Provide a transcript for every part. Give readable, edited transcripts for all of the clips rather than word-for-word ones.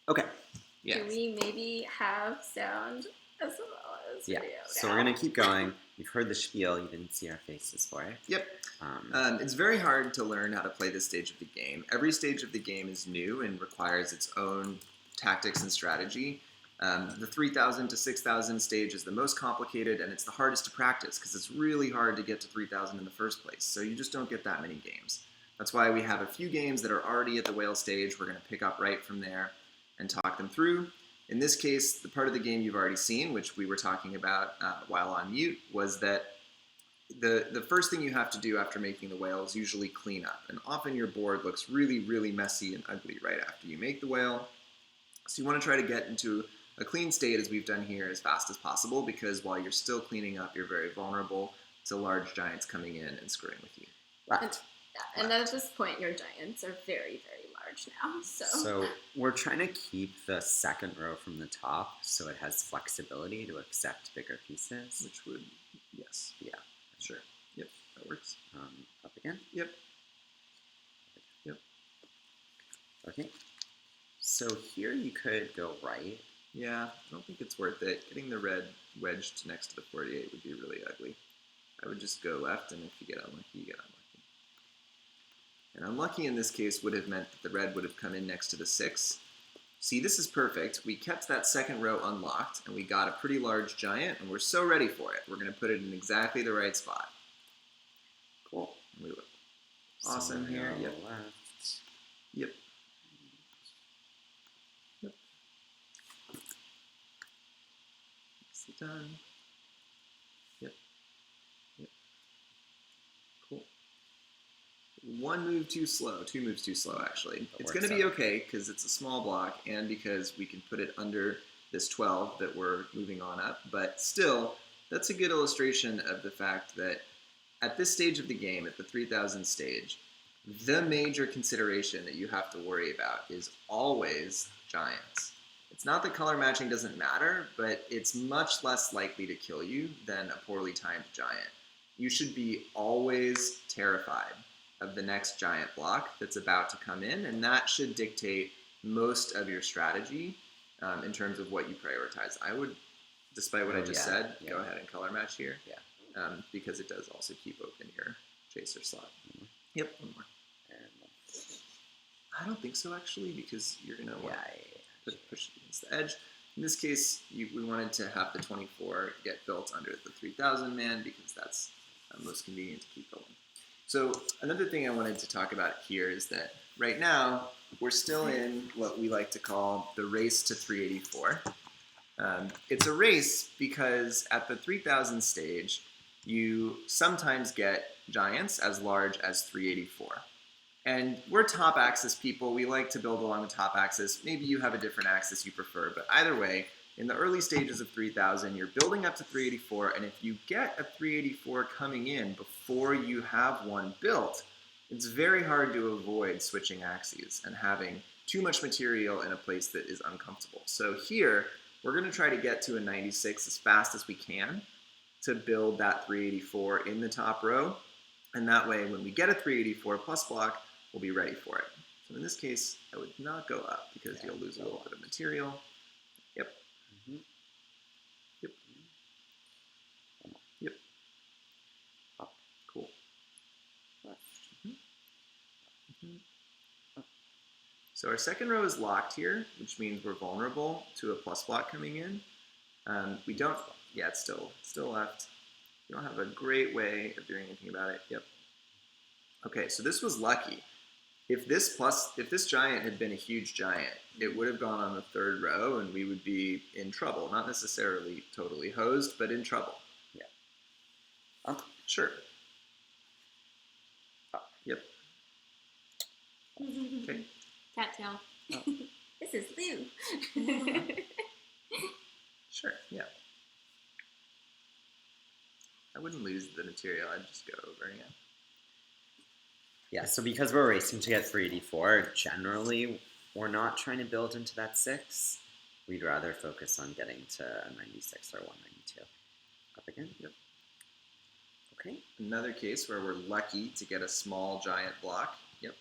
Okay. Yes. Do we maybe have sound as well as Yeah. video So now? we're gonna keep going. You've heard the spiel. You didn't see our faces for it. Yep. Um, It's very hard to learn how to play this stage of the game. Every stage of the game is new and requires its own tactics and strategy. The 3,000 to 6,000 stage is the most complicated, and it's the hardest to practice because it's really hard to get to 3,000 in the first place. So you just don't get that many games. That's why we have a few games that are already at the whale stage. We're going to pick up right from there and talk them through. In this case, the part of the game you've already seen, which we were talking about while on mute, was that the first thing you have to do after making the whale is usually clean up. And often your board looks really, really messy and ugly right after you make the whale. So you want to try to get into a clean state, as we've done here, as fast as possible, because while you're still cleaning up, you're very vulnerable to large giants coming in and screwing with you. And at this point, your giants are very, very large now. So we're trying to keep the second row from the top so it has flexibility to accept bigger pieces. Which would, yes. Yeah. Sure. Yep, that works. Up again? Yep. Yep. Okay. So here you could go right. Yeah, I don't think it's worth it. Getting the red wedged next to the 48 would be really ugly. I would just go left, and if you get unlucky, you get unlucky. And unlucky in this case would have meant that the red would have come in next to the 6. See, this is perfect. We kept that second row unlocked, and we got a pretty large giant, and we're so ready for it. We're going to put it in exactly the right spot. Cool. We look awesome here. Yep. Left. Yep. Yep. Nicely done. Yep. Yep. Cool. One move too slow. Two moves too slow, actually. It's going to be okay because it's a small block and because we can put it under this 12 that we're moving on up. But still, that's a good illustration of the fact that at this stage of the game, at the 3,000 stage, the major consideration that you have to worry about is always giants. It's not that color matching doesn't matter, but it's much less likely to kill you than a poorly timed giant. You should be always terrified of the next giant block that's about to come in, and that should dictate most of your strategy in terms of what you prioritize. I would, despite what I just said, go ahead and color match here. Yeah. Because it does also keep open your chaser slot. Yep, one more. I don't think so, actually, because you're going to want to push it against the edge. In this case, we wanted to have the 24 get built under the 3,000 man because that's most convenient to keep going. So another thing I wanted to talk about here is that right now we're still in what we like to call the race to 384. It's a race because at the 3,000 stage, you sometimes get giants as large as 384. And we're top axis people. We like to build along the top axis. Maybe you have a different axis you prefer, but either way, in the early stages of 3,000, you're building up to 384, and if you get a 384 coming in before you have one built, it's very hard to avoid switching axes and having too much material in a place that is uncomfortable. So here, we're going to try to get to a 96 as fast as we can to build that 384 in the top row, and that way, when we get a 384 plus block, we'll be ready for it. So in this case, I would not go up because you'll lose a little bit of material. Yep. Mm-hmm. Yep. Yep. Up. Cool. Left. Mm-hmm. Mm-hmm. So our second row is locked here, which means we're vulnerable to a plus block coming in. We don't, yeah, it's still left. You don't have a great way of doing anything about it. Yep. Okay, so this was lucky. If this giant had been a huge giant, it would have gone on the third row and we would be in trouble. Not necessarily totally hosed, but in trouble. Yeah. Up. Sure. Up. Yep. Okay. Cattail. Oh. This is Lou. Sure, yeah. I wouldn't lose the material, I'd just go over, yeah. Yeah, so because we're racing to get 384, generally we're not trying to build into that 6. We'd rather focus on getting to a 96 or 192. Up again? Yep. Okay. Another case where we're lucky to get a small giant block. Yep.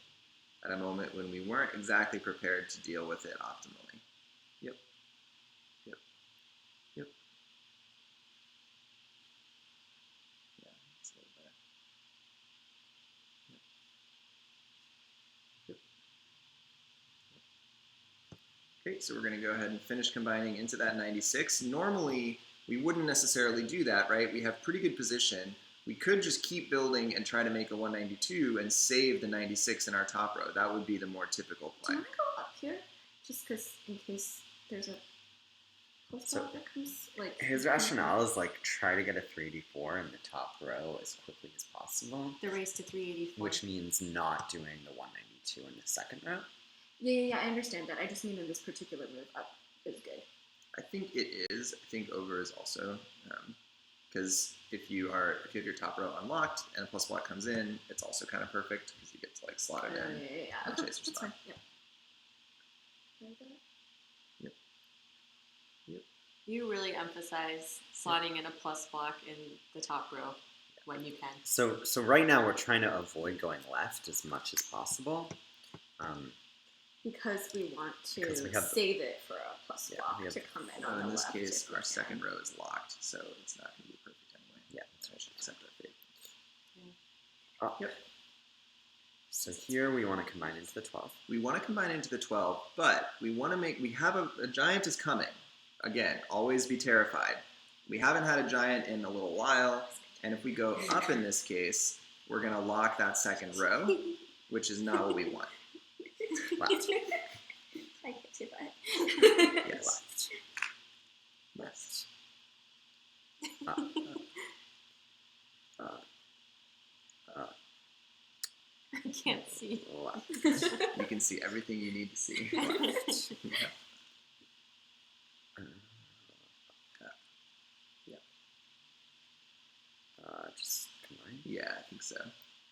At a moment when we weren't exactly prepared to deal with it optimally. Yep. Yep. Yep. Yeah, it's a little better. Yep. Yep. Okay, so we're going to go ahead and finish combining into that 96. Normally, we wouldn't necessarily do that, right? We have pretty good position. We could just keep building and try to make a 192 and save the 96 in our top row. That would be the more typical play. Do you want to go up here? Just because in case there's a plus So, that comes, like... His rationale is like try to get a 384 in the top row as quickly as possible. The race to 384. Which means not doing the 192 in the second row. Yeah, I understand that. I just mean in this particular move, up is good. I think it is. I think over is also, because if you have your top row unlocked and a plus block comes in, it's also kind of perfect because you get to like slot it in. Yeah. And Okay, chase your that's spot. fine. Yep. Yep. Yep. You really emphasize slotting in a plus block in the top row when you can. So right now we're trying to avoid going left as much as possible. Because we want to Because we have save it for a plus Yeah, block we have- to come in on in the this left. case, if we our can. second row is locked, so it's not going to be perfect anyway. Yeah, that's right. Except our fate. Oh. Yep. So here we want to combine into the 12. We want to combine into the 12, but we have a giant is coming. Again, always be terrified. We haven't had a giant in a little while, and if we go up in this case, we're going to lock that second row, which is not what we want. Left. I get to that. Yes. Left. I can't see. Left. You can see everything you need to see. Yeah. Just combine. Yeah, I think so.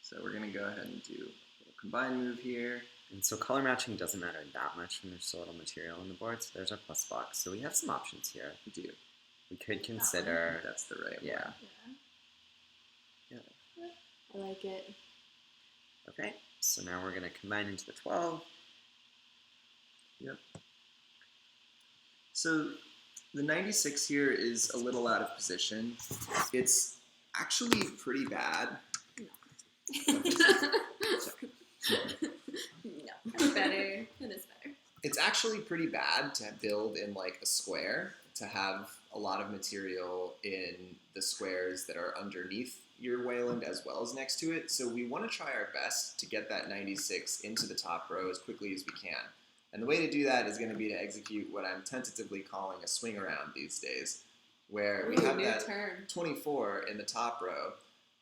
So we're going to go ahead and do a little combine move here. And so color matching doesn't matter that much when there's so little material on the board. So there's our plus box. So we have some options here. We do. We could consider. That's the right Yeah. one. I like it. Okay. So now we're going to combine into the 12. Yep. So the 96 here is a little out of position. It's actually pretty bad. No, it's better. It is better. It's actually pretty bad to build in like a square, to have a lot of material in the squares that are underneath your Whalend as well as next to it. So we want to try our best to get that 96 into the top row as quickly as we can. And the way to do that is going to be to execute what I'm tentatively calling a swing around these days, where we have that term. 24 in the top row.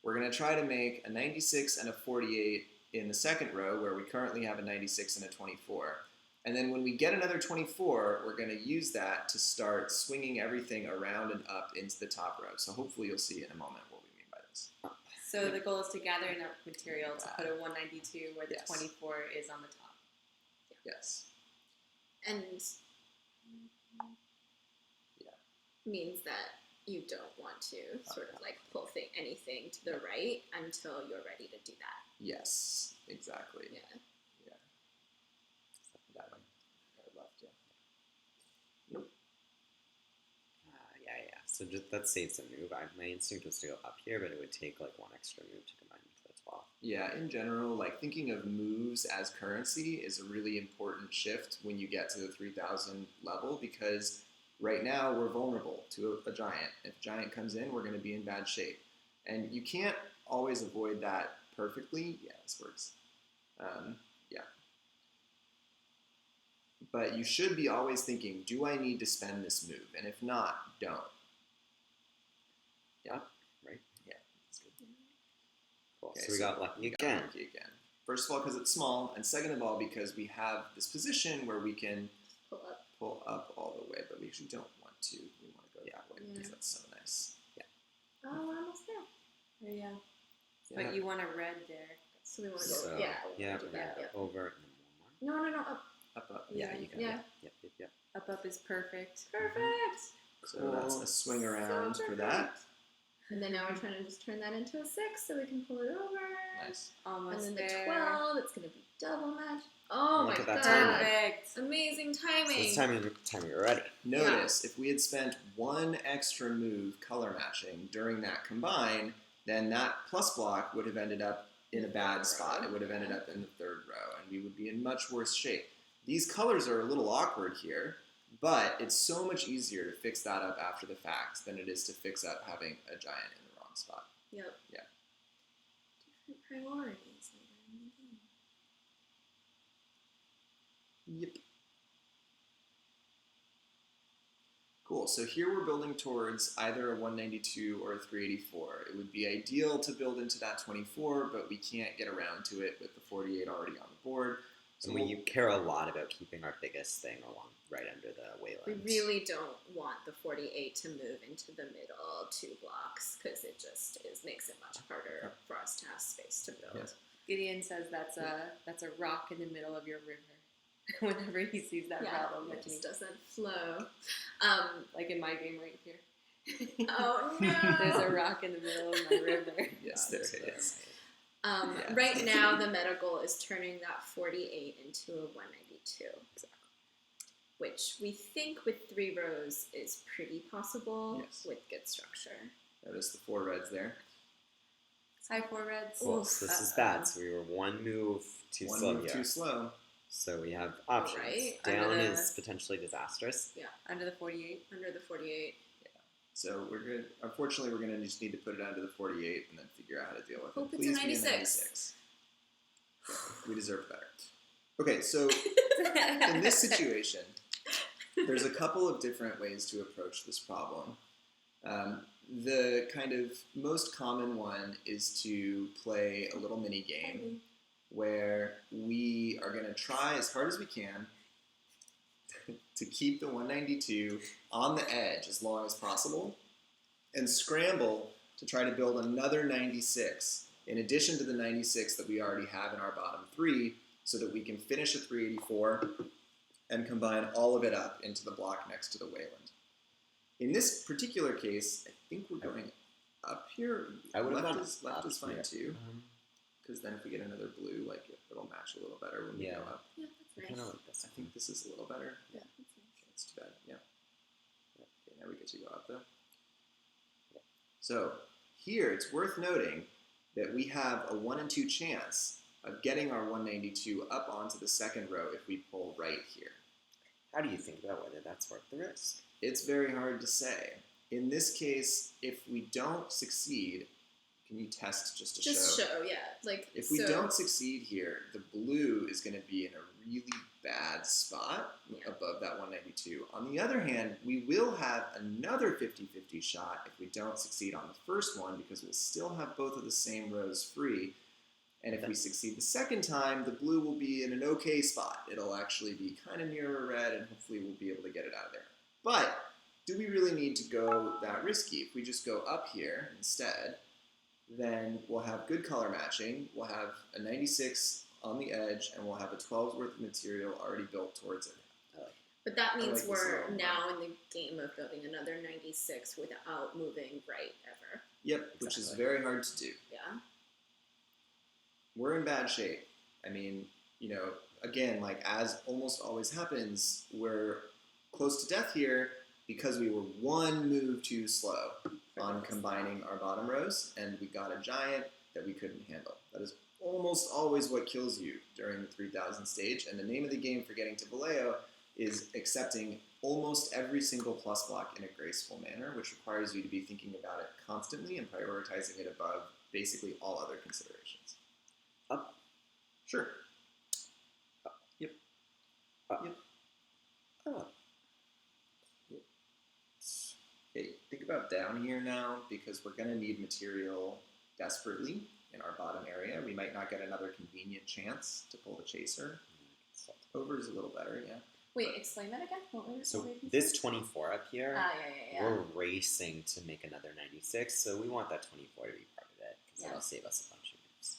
We're going to try to make a 96 and a 48 in the second row, where we currently have a 96 and a 24. And then when we get another 24, we're going to use that to start swinging everything around and up into the top row. So hopefully you'll see in a moment what we mean by this. So the goal is to gather enough material to put a 192 where the 24 is on the top. Yes. And means that you don't want to sort of like pull anything to the right until you're ready to do that. Yes, exactly. Yeah. That one. Or left, yeah. Nope. Yeah. So just, that saves a move. My instinct was to go up here, but it would take like one extra move to combine into the 12. Yeah, in general, like thinking of moves as currency is a really important shift when you get to the 3000 level, because right now we're vulnerable to a giant. If a giant comes in, we're going to be in bad shape. And you can't always avoid that perfectly. Yeah, this works. Yeah. But you should be always thinking, do I need to spend this move? And if not, don't. Yeah, right? Yeah, that's good. Cool. Okay, so we got lucky again. Lucky again. First of all, because it's small, and second of all, because we have this position where we can pull up all the way, but we actually don't want to. We want to go that way because that's so nice. Yeah. Oh, we're almost there. Oh, yeah. Yeah. But you want a red there. So we want to go. So, Yeah. we're Do that. Yep. over and then one more. No. Up. Up. Yeah, you got Yeah. it. Yep. Up is perfect. Perfect. So that's a swing around So for that. And then now we're trying to just turn that into a 6 so we can pull it over. Nice. Almost And then there. the 12, it's going to be double match. Oh Look my at that god. Perfect. Amazing So timing. it's time you're ready. Notice, if we had spent one extra move color matching during that combine, then that plus block would have ended up in a bad spot. It would have ended up in the third row, and we would be in much worse shape. These colors are a little awkward here, but it's so much easier to fix that up after the fact than it is to fix up having a giant in the wrong spot. Yep. Yeah. Different priorities later in the game. Yep. Cool, so here we're building towards either a 192 or a 384. It would be ideal to build into that 24, but we can't get around to it with the 48 already on the board. So And we care a lot about keeping our biggest thing along right under the Whalend. We really don't want the 48 to move into the middle 2 blocks because it just makes it much harder for us to have space to build. Yeah. Gideon says that's a rock in the middle of your river. Whenever he sees that problem, it just doesn't flow. like in my game right here. Oh no! There's a rock in the middle of my river. Yes, there it is. Right now, the meta goal is turning that 48 into a 192. Exactly. Which we think with 3 rows is pretty possible with good structure. Notice the 4 reds there. Hi, 4 reds. Cool. So this is bad. So we were one move too slow here. Too slow. So we have options. Right. Down is potentially disastrous. Yeah. Under the 48. Under the 48. So we're good. Unfortunately, we're going to just need to put it under the 48 and then figure out how to deal with Hope it. it's a Please be 96. Yeah, we deserve better. Okay, so in this situation, there's a couple of different ways to approach this problem. The kind of most common one is to play a little mini game where we are going to try as hard as we can to keep the 192 on the edge as long as possible and scramble to try to build another 96 in addition to the 96 that we already have in our bottom 3 so that we can finish a 384 and combine all of it up into the block next to the Whalend. In this particular case, I think we're going up here. I would have gone left is fine here. too. Because then if we get another blue, like it'll match a little better when we go up. Yeah, that's nice. Like this. I think this is a little better. Yeah, that's nice. Okay, it's too bad. Yeah. Okay, now we get to go up though. So here it's worth noting that we have a 1 in 2 chance of getting our 192 up onto the second row if we pull right here. How do you think about whether that's worth the risk? It's very hard to say. In this case, if we don't succeed, can you test just to show? Yeah. Like if we don't succeed here, the blue is going to be in a really bad spot above that 192. On the other hand, we will have another 50-50 shot if we don't succeed on the first one because we'll still have both of the same rows free. And if we succeed the second time, the blue will be in an okay spot. It'll actually be kind of near a red, and hopefully we'll be able to get it out of there. But do we really need to go that risky? If we just go up here instead, then we'll have good color matching. We'll have a 96 on the edge, and we'll have a 12's worth of material already built towards it. But that means like we're now in the game of building another 96 without moving right ever. Yep, which is very hard to do. Yeah. We're in bad shape. I mean, you know, again, like as almost always happens, we're close to death here because we were one move too slow on combining our bottom rows, and we got a giant that we couldn't handle. That is almost always what kills you during the 3000 stage, and the name of the game for getting to Volleo is accepting almost every single plus block in a graceful manner, which requires you to be thinking about it constantly and prioritizing it above basically all other considerations. Up? Sure. Up. Yep. Up. Yep. Up. Yep. Okay, think about down here now, because we're going to need material desperately in our bottom area. We might not get another convenient chance to pull the chaser. Over is a little better, yeah. Wait, explain that again? So this 24 up here, yeah. we're racing to make another 96, so we want that 24 to be part of it, because that'll save us a bunch of moves.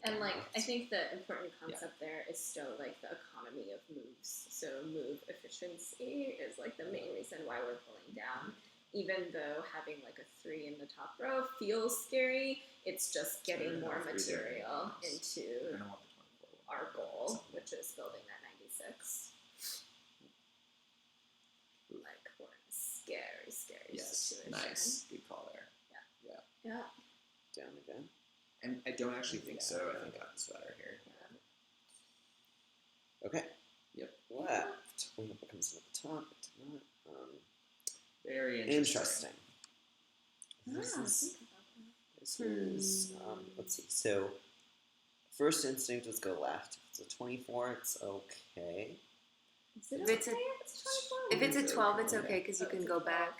And like, I think the important concept there is still like the economy of moves. So move efficiency is like the main reason why we're pulling down. even though having like a 3 in the top row feels scary, it's just getting more material into our goal, which is building that 96. Like, we're in a scary situation. Nice. Good call there. Yeah. Down again. And I don't actually think so. I think up is better here. Okay. Yep. Left. When it comes in at the top, it did not. Very Interesting. This Think is, about let's see. So, first instinct was go left. If it's a 24, it's okay. that. If it's a- If it's a 12, it's okay because you can go back.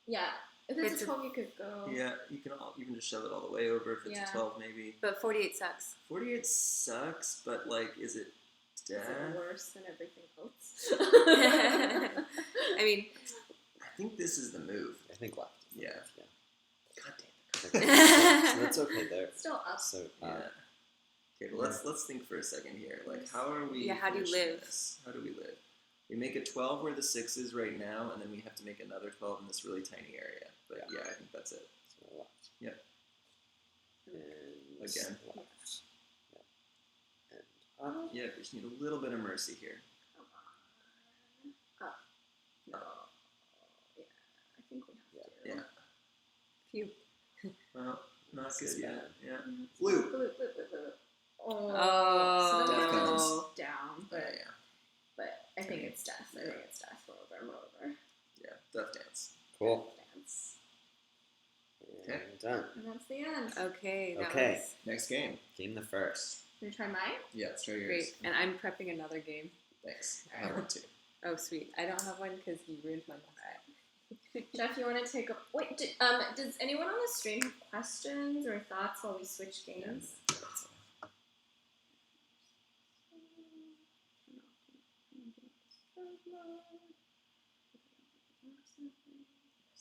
Yeah. If it's a 12, you could go. Yeah, you can just shove it all the way over if it's a 12 maybe. But 48 sucks. 48 sucks, but like, is it death? Is it worse than everything else? I mean, I think this is the move. I think left. Yeah. God damn damn. So that's okay there. Still up. So, Yeah. Okay, but let's think for a second here. Like, how are we? Yeah, how do you finishing live? this? How do we live? We make a 12 where the 6 is right now, and then we have to make another 12 in this really tiny area. But yeah, I think that's it. So left. Yep. And Again. left. Yep. And up. Yeah, we just need a little bit of mercy here. Come on. Up. No. Yeah. I think we have to. Yeah. Phew. Well, not This good is yet. bad. Yeah. Blue. Blue. Oh. So Death then comes. down, but Yeah. I think it's death. I think it's death. We're over. Yeah. Death dance. Cool. Dance. Okay. And done. And that's the end. Okay, that Okay. was Next game. Game the first. Can you try mine? Yeah, let's try yours. great. And I'm prepping another game. Thanks. I have one too. Oh, sweet. I don't have one because you ruined my last. Jeff, you want to take a wait? Does anyone on the stream have questions or thoughts while we switch games?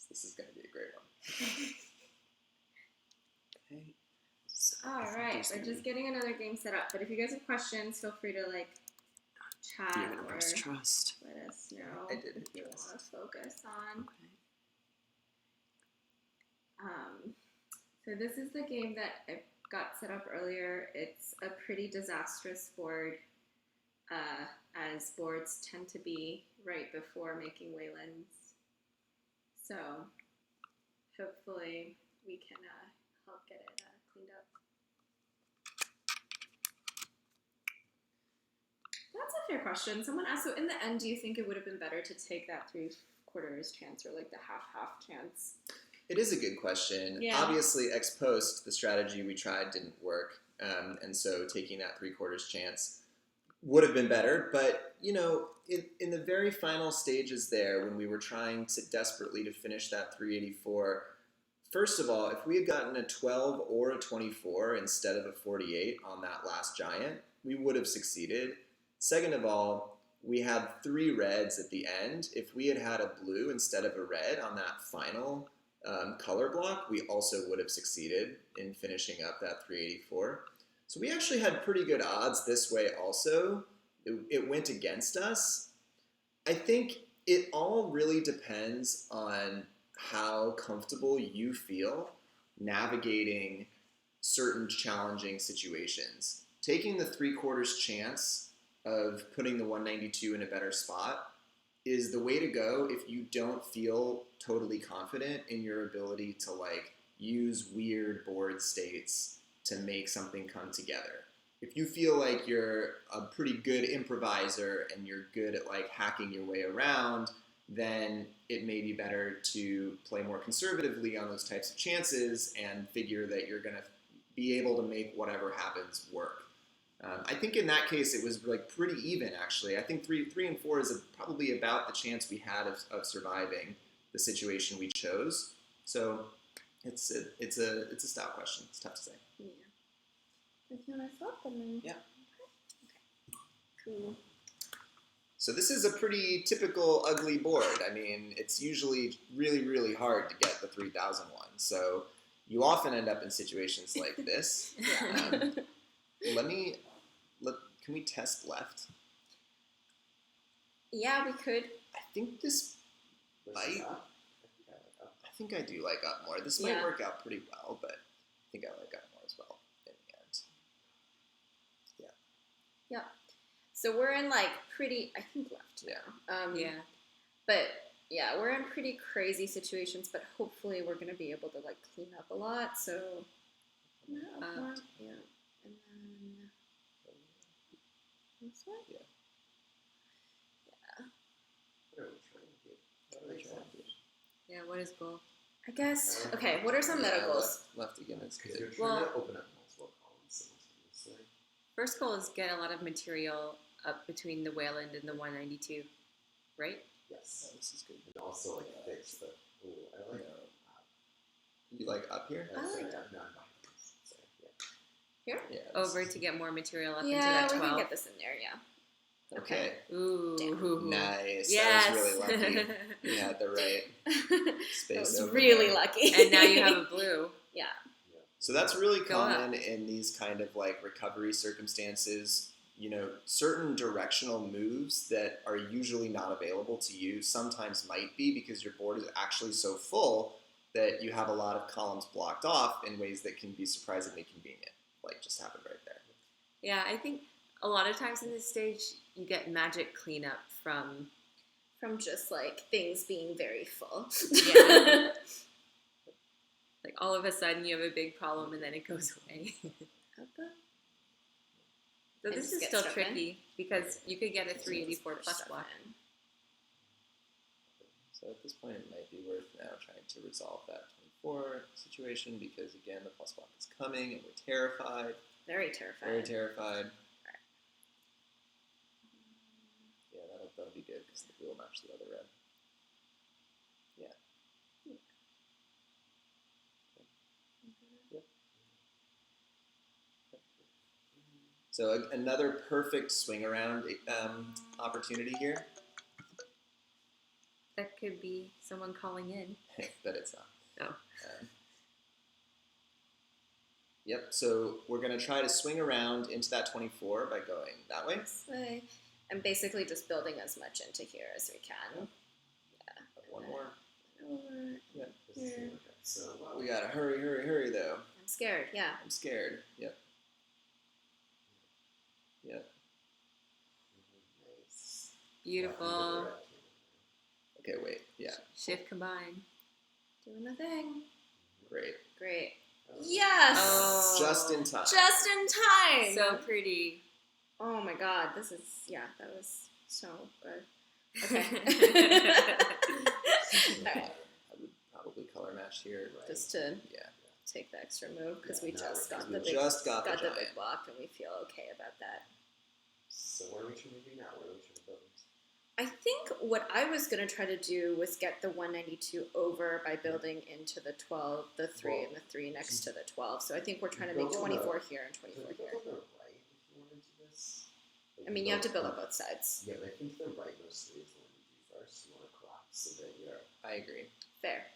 This is going to be a great one. Okay. All right, we're just getting another game set up. But if you guys have questions, feel free to like chat or trust. let us know I did if you want to focus on. So this is the game that I got set up earlier. It's a pretty disastrous board, as boards tend to be right before making Whalends. So hopefully we can help get it cleaned up. That's a fair question. Someone asked, so in the end, do you think it would have been better to take that 3/4 chance or like the half chance? It is a good question. Yeah. Obviously, ex post, the strategy we tried didn't work. And so taking that 3/4 chance would have been better. But, you know, in the very final stages there, when we were trying to desperately to finish that 384, first of all, if we had gotten a 12 or a 24 instead of a 48 on that last giant, we would have succeeded. Second of all, we had 3 reds at the end. If we had had a blue instead of a red on that final color block, we also would have succeeded in finishing up that 384. So we actually had pretty good odds this way also. It went against us. I think it all really depends on how comfortable you feel navigating certain challenging situations. Taking the 3/4 chance of putting the 192 in a better spot is the way to go if you don't feel totally confident in your ability to like use weird board states to make something come together. If you feel like you're a pretty good improviser and you're good at like hacking your way around, then it may be better to play more conservatively on those types of chances and figure that you're going to be able to make whatever happens work. I think in that case it was like pretty even actually. I think 3 and 4 is probably about the chance we had of surviving the situation we chose. So it's a stout question. It's tough to say. Yeah. If you want to flip them, then Yeah. Okay. Cool. So this is a pretty typical ugly board. I mean, it's usually really, really hard to get the 3000 one. So you often end up in situations like this. Yeah. Can we test left? Yeah, we could. I think this might. think I do like up more. This might work out pretty well, but I think I like up more as well in the end. Yeah. So we're in like pretty, I think left now. But yeah, we're in pretty crazy situations, but hopefully we're going to be able to like clean up a lot. So yeah. And then this way? Yeah. Yeah, what is goal? I guess. Okay, what are some meta goals? Left again is Because good. you're trying to open up multiple columns simultaneously. First goal is get a lot of material up between the Whalend and the 192, right? Yes. This is good. And also like fix the. Ooh, I like. You like up here? I like that. Here? Yeah. Over to get more material up into Yeah, that we 12. can get this in there. Yeah. Okay. Ooh. Nice. Yes. That was really lucky. You had the right space. That was over really there. lucky. And now you have a blue. Yeah. So that's really Go common in these kind of like recovery circumstances. You know, certain directional moves that are usually not available to you sometimes might be because your board is actually so full that you have a lot of columns blocked off in ways that can be surprisingly convenient, like just happened right there. Yeah, I think a lot of times in this stage, you get magic cleanup from just like things being very full. Yeah. Like all of a sudden you have a big problem and then it goes away. So this is still tricky because you could get a 384 plus block. So at this point it might be worth now trying to resolve that 24 situation because again the plus block is coming and we're terrified. Very terrified. Very terrified. Yeah, that'll be good because the blue will match the other red. Yeah. Yep. So another perfect swing around opportunity here. That could be someone calling in. But it's not. Oh. Yep, so we're going to try to swing around into that 24 by going that way. This way. And basically just building as much into here as we can. Yeah. One more. Over. Yep. Here. So We got to hurry though. I'm scared, yeah. I'm scared. Yep. Yep. Nice. Beautiful. Okay, wait. Yeah. Shift combine. Doing the thing. Great. Great. Yes! Oh. Just in time. Just in time! So pretty. Oh my god, this is, that was so good. Okay. Alright. I would probably color match here. Right? Just to Yeah. take the extra move, because we just got we the big, just got the big giant. block, and we feel okay about that. So what are we trying to do now? What are we trying to build? I think what I was going to try to do was get the 192 over by building into the 12, the 3 and the 3 next to the 12. So I think we're trying to make 24 here and 24 here. On the right, if you want to do this. I mean, you have to build on both sides. Yeah, but I think the right mostly is the one you do first. You want to collapse so that you're. I agree. Fair.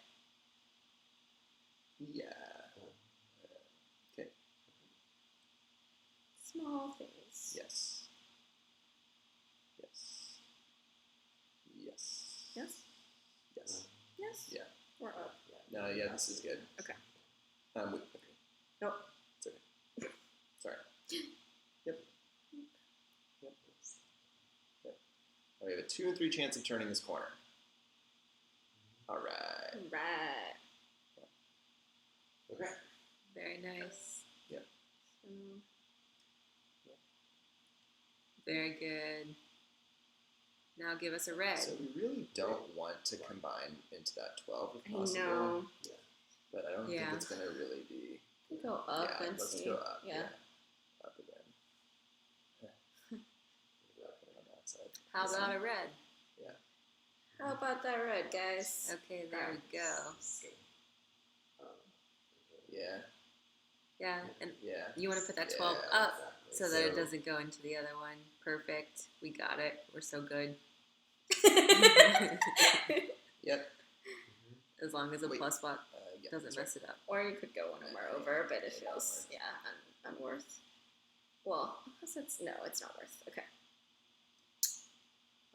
Yeah. Okay. Small things. Yes. Yes. Yes? Yes. Yes? Yeah. Or up. No, yeah, this is good. Okay. Okay. Nope. It's okay. Sorry. Yep. Oh, we have a 2 and 3 chance of turning this corner. All right. Right. Okay. Very nice. Yep. Very good. Now give us a red. So we really don't want to combine into that 12 if I possible. know. But I don't think it's going to really be... Go up yeah, and let's see. go up. Yeah. Up again. Put it on that side. How about a red? Yeah. How about that red, guys? Okay, there we go. Yeah. Yeah, and Yeah. you want to put that 12 Yeah, up exactly. so that it doesn't go into the other one. Perfect. We got it. We're so good. Yep. As long as a Wait. plus block Yeah, doesn't that's mess it up. Or you could go one more over, but it feels, unworth. Well, unless it's, no, it's not worth. Okay.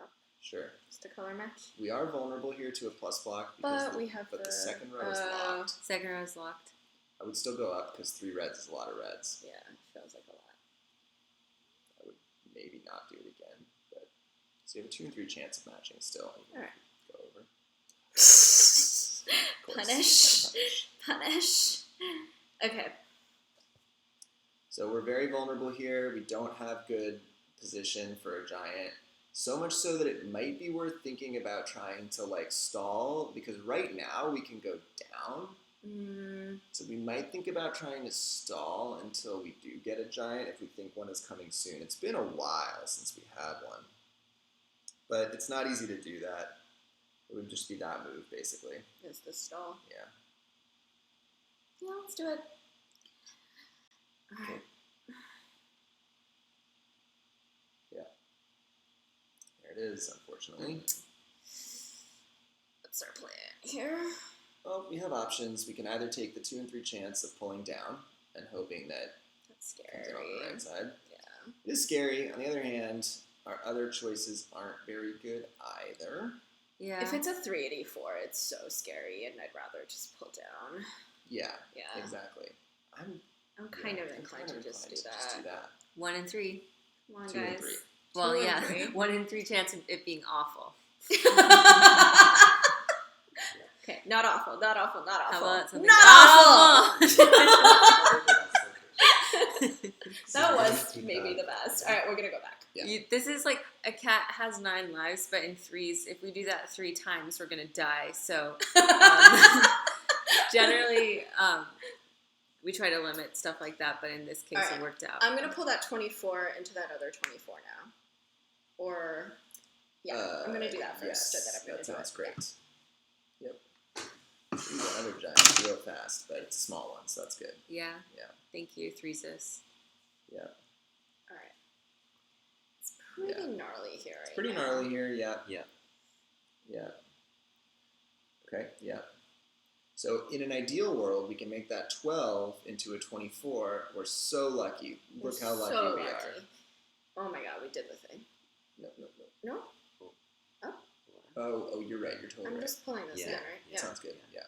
Up. Sure. Just a color match. We are vulnerable here to a plus block. But we have the second row is locked. Second row is locked. I would still go up because 3 reds is a lot of reds. Yeah, feels like a lot. I would maybe not do it again. But so you have a 2 and 3 chance of matching still. Alright. Go over. Punish. Okay. So we're very vulnerable here. We don't have good position for a giant. So much so that it might be worth thinking about trying to like stall, because right now we can go down. So we might think about trying to stall until we do get a giant if we think one is coming soon. It's been a while since we had one. But it's not easy to do that. It would just be that move, basically. Is the stall. Yeah. Yeah, let's do it. Alright. Yeah. There it is, unfortunately. What's our plan here? Well, we have options. We can either take the 2 and 3 chance of pulling down and hoping that That's it comes in scary. on the right side. Yeah. It is scary. On the other hand, our other choices aren't very good either. Yeah. If it's a 384, it's so scary, and I'd rather just pull down. Yeah, Yeah. exactly. I'm kind of inclined to just do that. 1 and 3. Come on, 2 and guys. 3. Well, 2 and yeah. 3. 1 in 3 chance of it being awful. Okay, not awful, not awful, not awful. How about something not awful? awful? That was maybe the best. All right, we're gonna go back. Yeah. This is like a cat has 9 lives, but in 3s, if we do that 3 times, we're gonna die. So generally, we try to limit stuff like that, but in this case, All right. it worked out. I'm gonna pull that 24 into that other 24 now. Or yeah, I'm gonna do that first. Yes, So that I'm gonna sounds do it. great. Yep. Ooh, another giant, real fast, but it's a small one, so that's good. Yeah. Yeah. Thank you, Threesis. Yeah. All right. It's pretty gnarly here. It's pretty gnarly here. Yeah. Yeah. Yeah. Okay. Yeah. So in an ideal world, we can make that 12 into a 24. We're so lucky. Look how lucky we are. Oh my god, we did the thing. No. No? Oh, you're right. You're totally I'm right. just pulling this Yeah. in, right? Yeah. Sounds good. Yeah.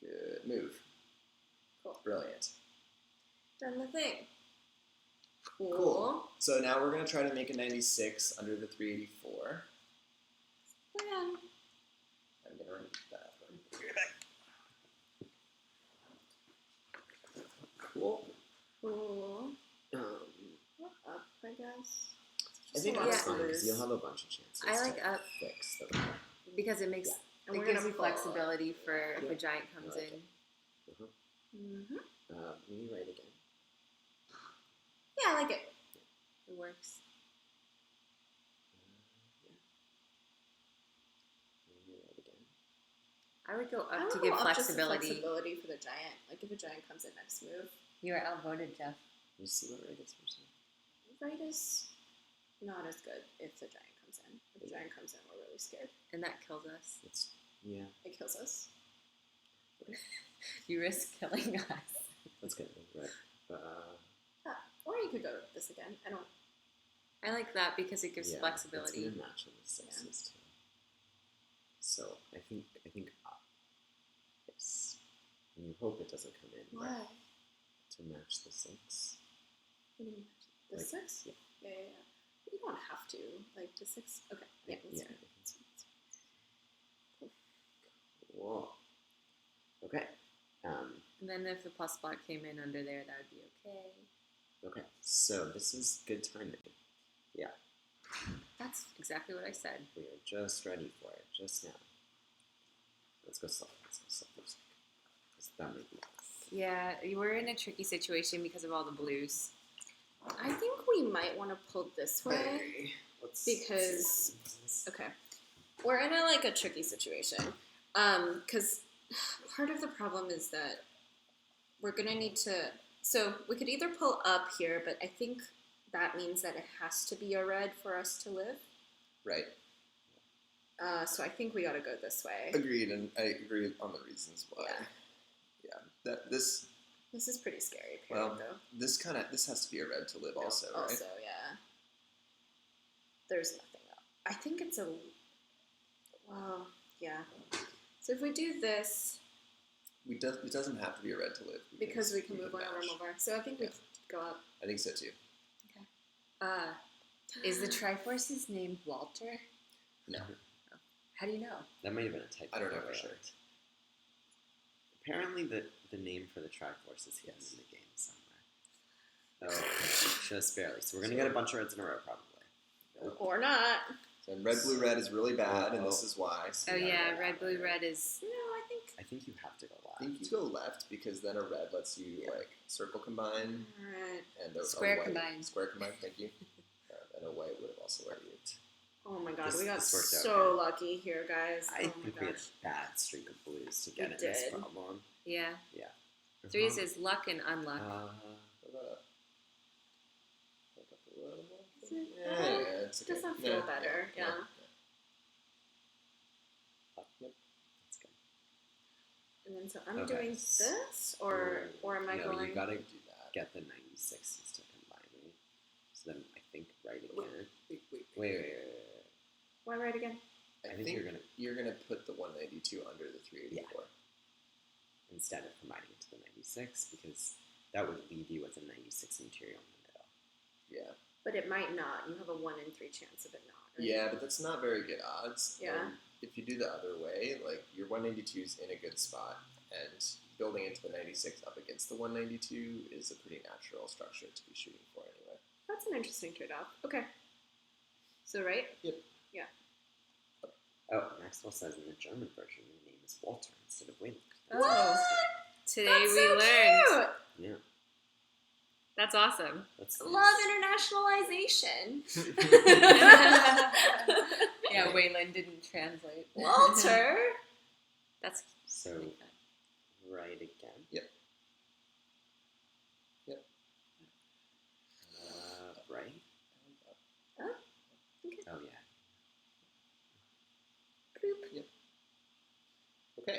Yeah. Good move. Cool. Brilliant. Done the thing. Cool. So now we're going to try to make a 96 under the 384. Plan. I'm going to run to the bathroom. Cool. Cool. What up, I guess? I think Yeah. that's fine because you'll have a bunch of chances. I like to up fix them. because it makes And it we're gives gonna you pull. flexibility for if Yeah. a giant comes I like in. it. Mm-hmm. Will you write again? Yeah, I like it. It works. Will you write again? I would go I up would to go give up flexibility. Just for flexibility for the giant. Like if a giant comes in next move, You are outvoted, Jeff. You see what right is first? right is not as good if the giant comes in. If the giant comes in, we're really scared. And that kills us. It's yeah. It kills us. You risk killing us. That's good. Right. Or you could go this again. I don't. I like that because it gives yeah, flexibility. It's gonna match on the sixes too. So I think up. Yes. And you hope it doesn't come in. Why? Right, to match the 6. What do you mean? The Like, 6? Yeah. Yeah. You don't have to. Like the 6. Okay. Yeah. Let's Yeah. do it. Cool. Okay. And then if the plus block came in under there, that would be okay. Okay. So this is good timing. Yeah. That's exactly what I said. We are just ready for it. Just now. Let's go slow. Because that might be. Yeah, you were in a tricky situation because of all the blues. I think we might want to pull this way. Okay. Because- Okay. We're in a tricky situation. Because part of the problem is that we're going to need to... So we could either pull up here, but I think that means that it has to be a red for us to live. Right. So I think we got to go this way. Agreed, and I agree on the reasons why. Yeah. This This is pretty scary, period, Well, though. this has to be a red to live also, right? Also, yeah. There's nothing I think it's a. Well, yeah. So if we do this, It doesn't have to be a red to live. because we can move one over. So I think we go up. I think so too. Okay. Is the Triforce's name Walter? No. How do you know? That might have been a typo. I don't know for sure. Apparently, the name for the Triforce is hidden in the game somewhere. Oh, just barely. So we're gonna get a bunch of reds in a row, probably. Or not. So red, blue, red is really bad, and this is why. So Oh yeah, red, blue, red is. No, I think you have to go I think you go left because then a red lets you like circle combine Alright. and a Square white, combine. Square combine. Thank you. And a white would have also let you. Oh my god, This- we got this worked out so good. lucky here, guys. I Oh my think we had gosh. a bad streak of blues to get We in this did. problem. Yeah. Yeah. Threes is luck and unluck. It's okay. Does that feel better? Yeah. That's good. And then so I'm Okay. doing this, or am I no, going? you gotta Do that. get the 96s to combine, right? So then I think right again. Wait. Wait. Why right again? I think you're gonna put the 192 under the 384. Instead of combining it to the 96, because that would leave you with a 96 interior in the middle. Yeah. But it might not. You have a 1 in 3 chance of it not. Right? Yeah, but that's not very good odds. Yeah. If you do the other way, like your 192 is in a good spot, and building into the 96 up against the 192 is a pretty natural structure to be shooting for anyway. That's an interesting trade-off. Okay. So right? Yep. Yeah. Oh, Maxwell says in the German version, the name is Walter instead of Whalend. Oh. Today That's we so learned. Yeah, That's awesome. that's cute. nice. Love internationalization. Yeah, Wayland didn't translate. Walter. That's So, right again. Yep. Right? Oh, okay. Oh, yeah. Boop. Okay.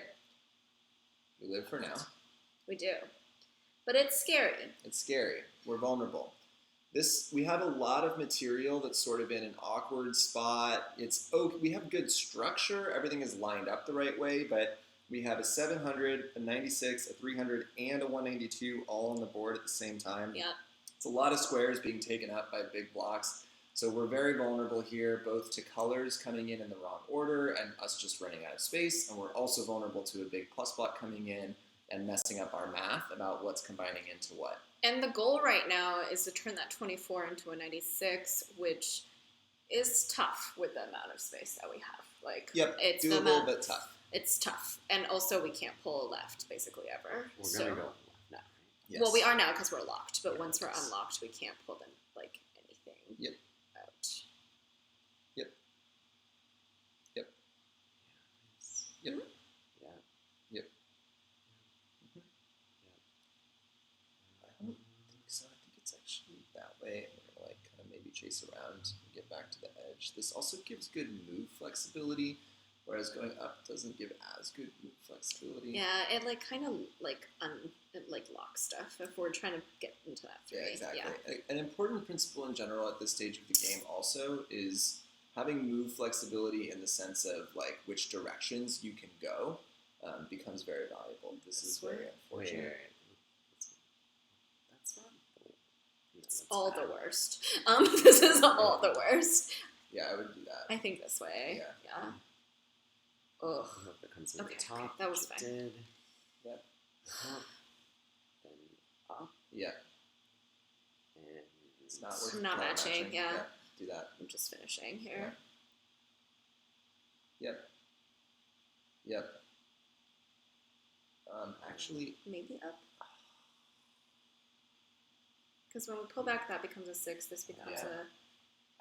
We live for now. We do. But it's scary. It's scary. We're vulnerable. We have a lot of material that's sort of in an awkward spot. We have good structure. Everything is lined up the right way, but we have a 700, a 96, a 300, and a 192 all on the board at the same time. Yeah. It's a lot of squares being taken up by big blocks. So we're very vulnerable here, both to colors coming in the wrong order and us just running out of space. And we're also vulnerable to a big plus block coming in and messing up our math about what's combining into what. And the goal right now is to turn that 24 into a 96, which is tough with the amount of space that we have. Like, Yep, it's the doable amount, but tough. It's tough. And also we can't pull left basically ever. We're So- going to go left now, right? Yes. Well, we are now because we're locked, but Yeah, once we're yes. unlocked, we can't pull them like anything Yep. out. Yep. Yep. Yep. Mhm. Yeah. Yep. Yeah. I don't think so. I think it's actually that way. And we're gonna kind of maybe chase around and get back to the edge. This also gives good move flexibility, whereas going up doesn't give as good move flexibility. Yeah, it like kind of like it like locks stuff if we're trying to get into that 3. Yeah, exactly. Yeah. An important principle in general at this stage of the game also is having move flexibility in the sense of like which directions you can go becomes very valuable. This is very unfortunate. That's not. No, It's that's all bad. the worst. This is all the worst. Yeah, I would do that. I think this way. Yeah. Ugh. I hope it comes in Okay, the top. that was which it fine. Did. Yep. Up, then up, Yeah, and it's not worth Not matching, yeah. Do that. I'm just finishing here. Yep. Actually, Maybe up. Because when we pull back, that becomes a 6. This becomes Yeah.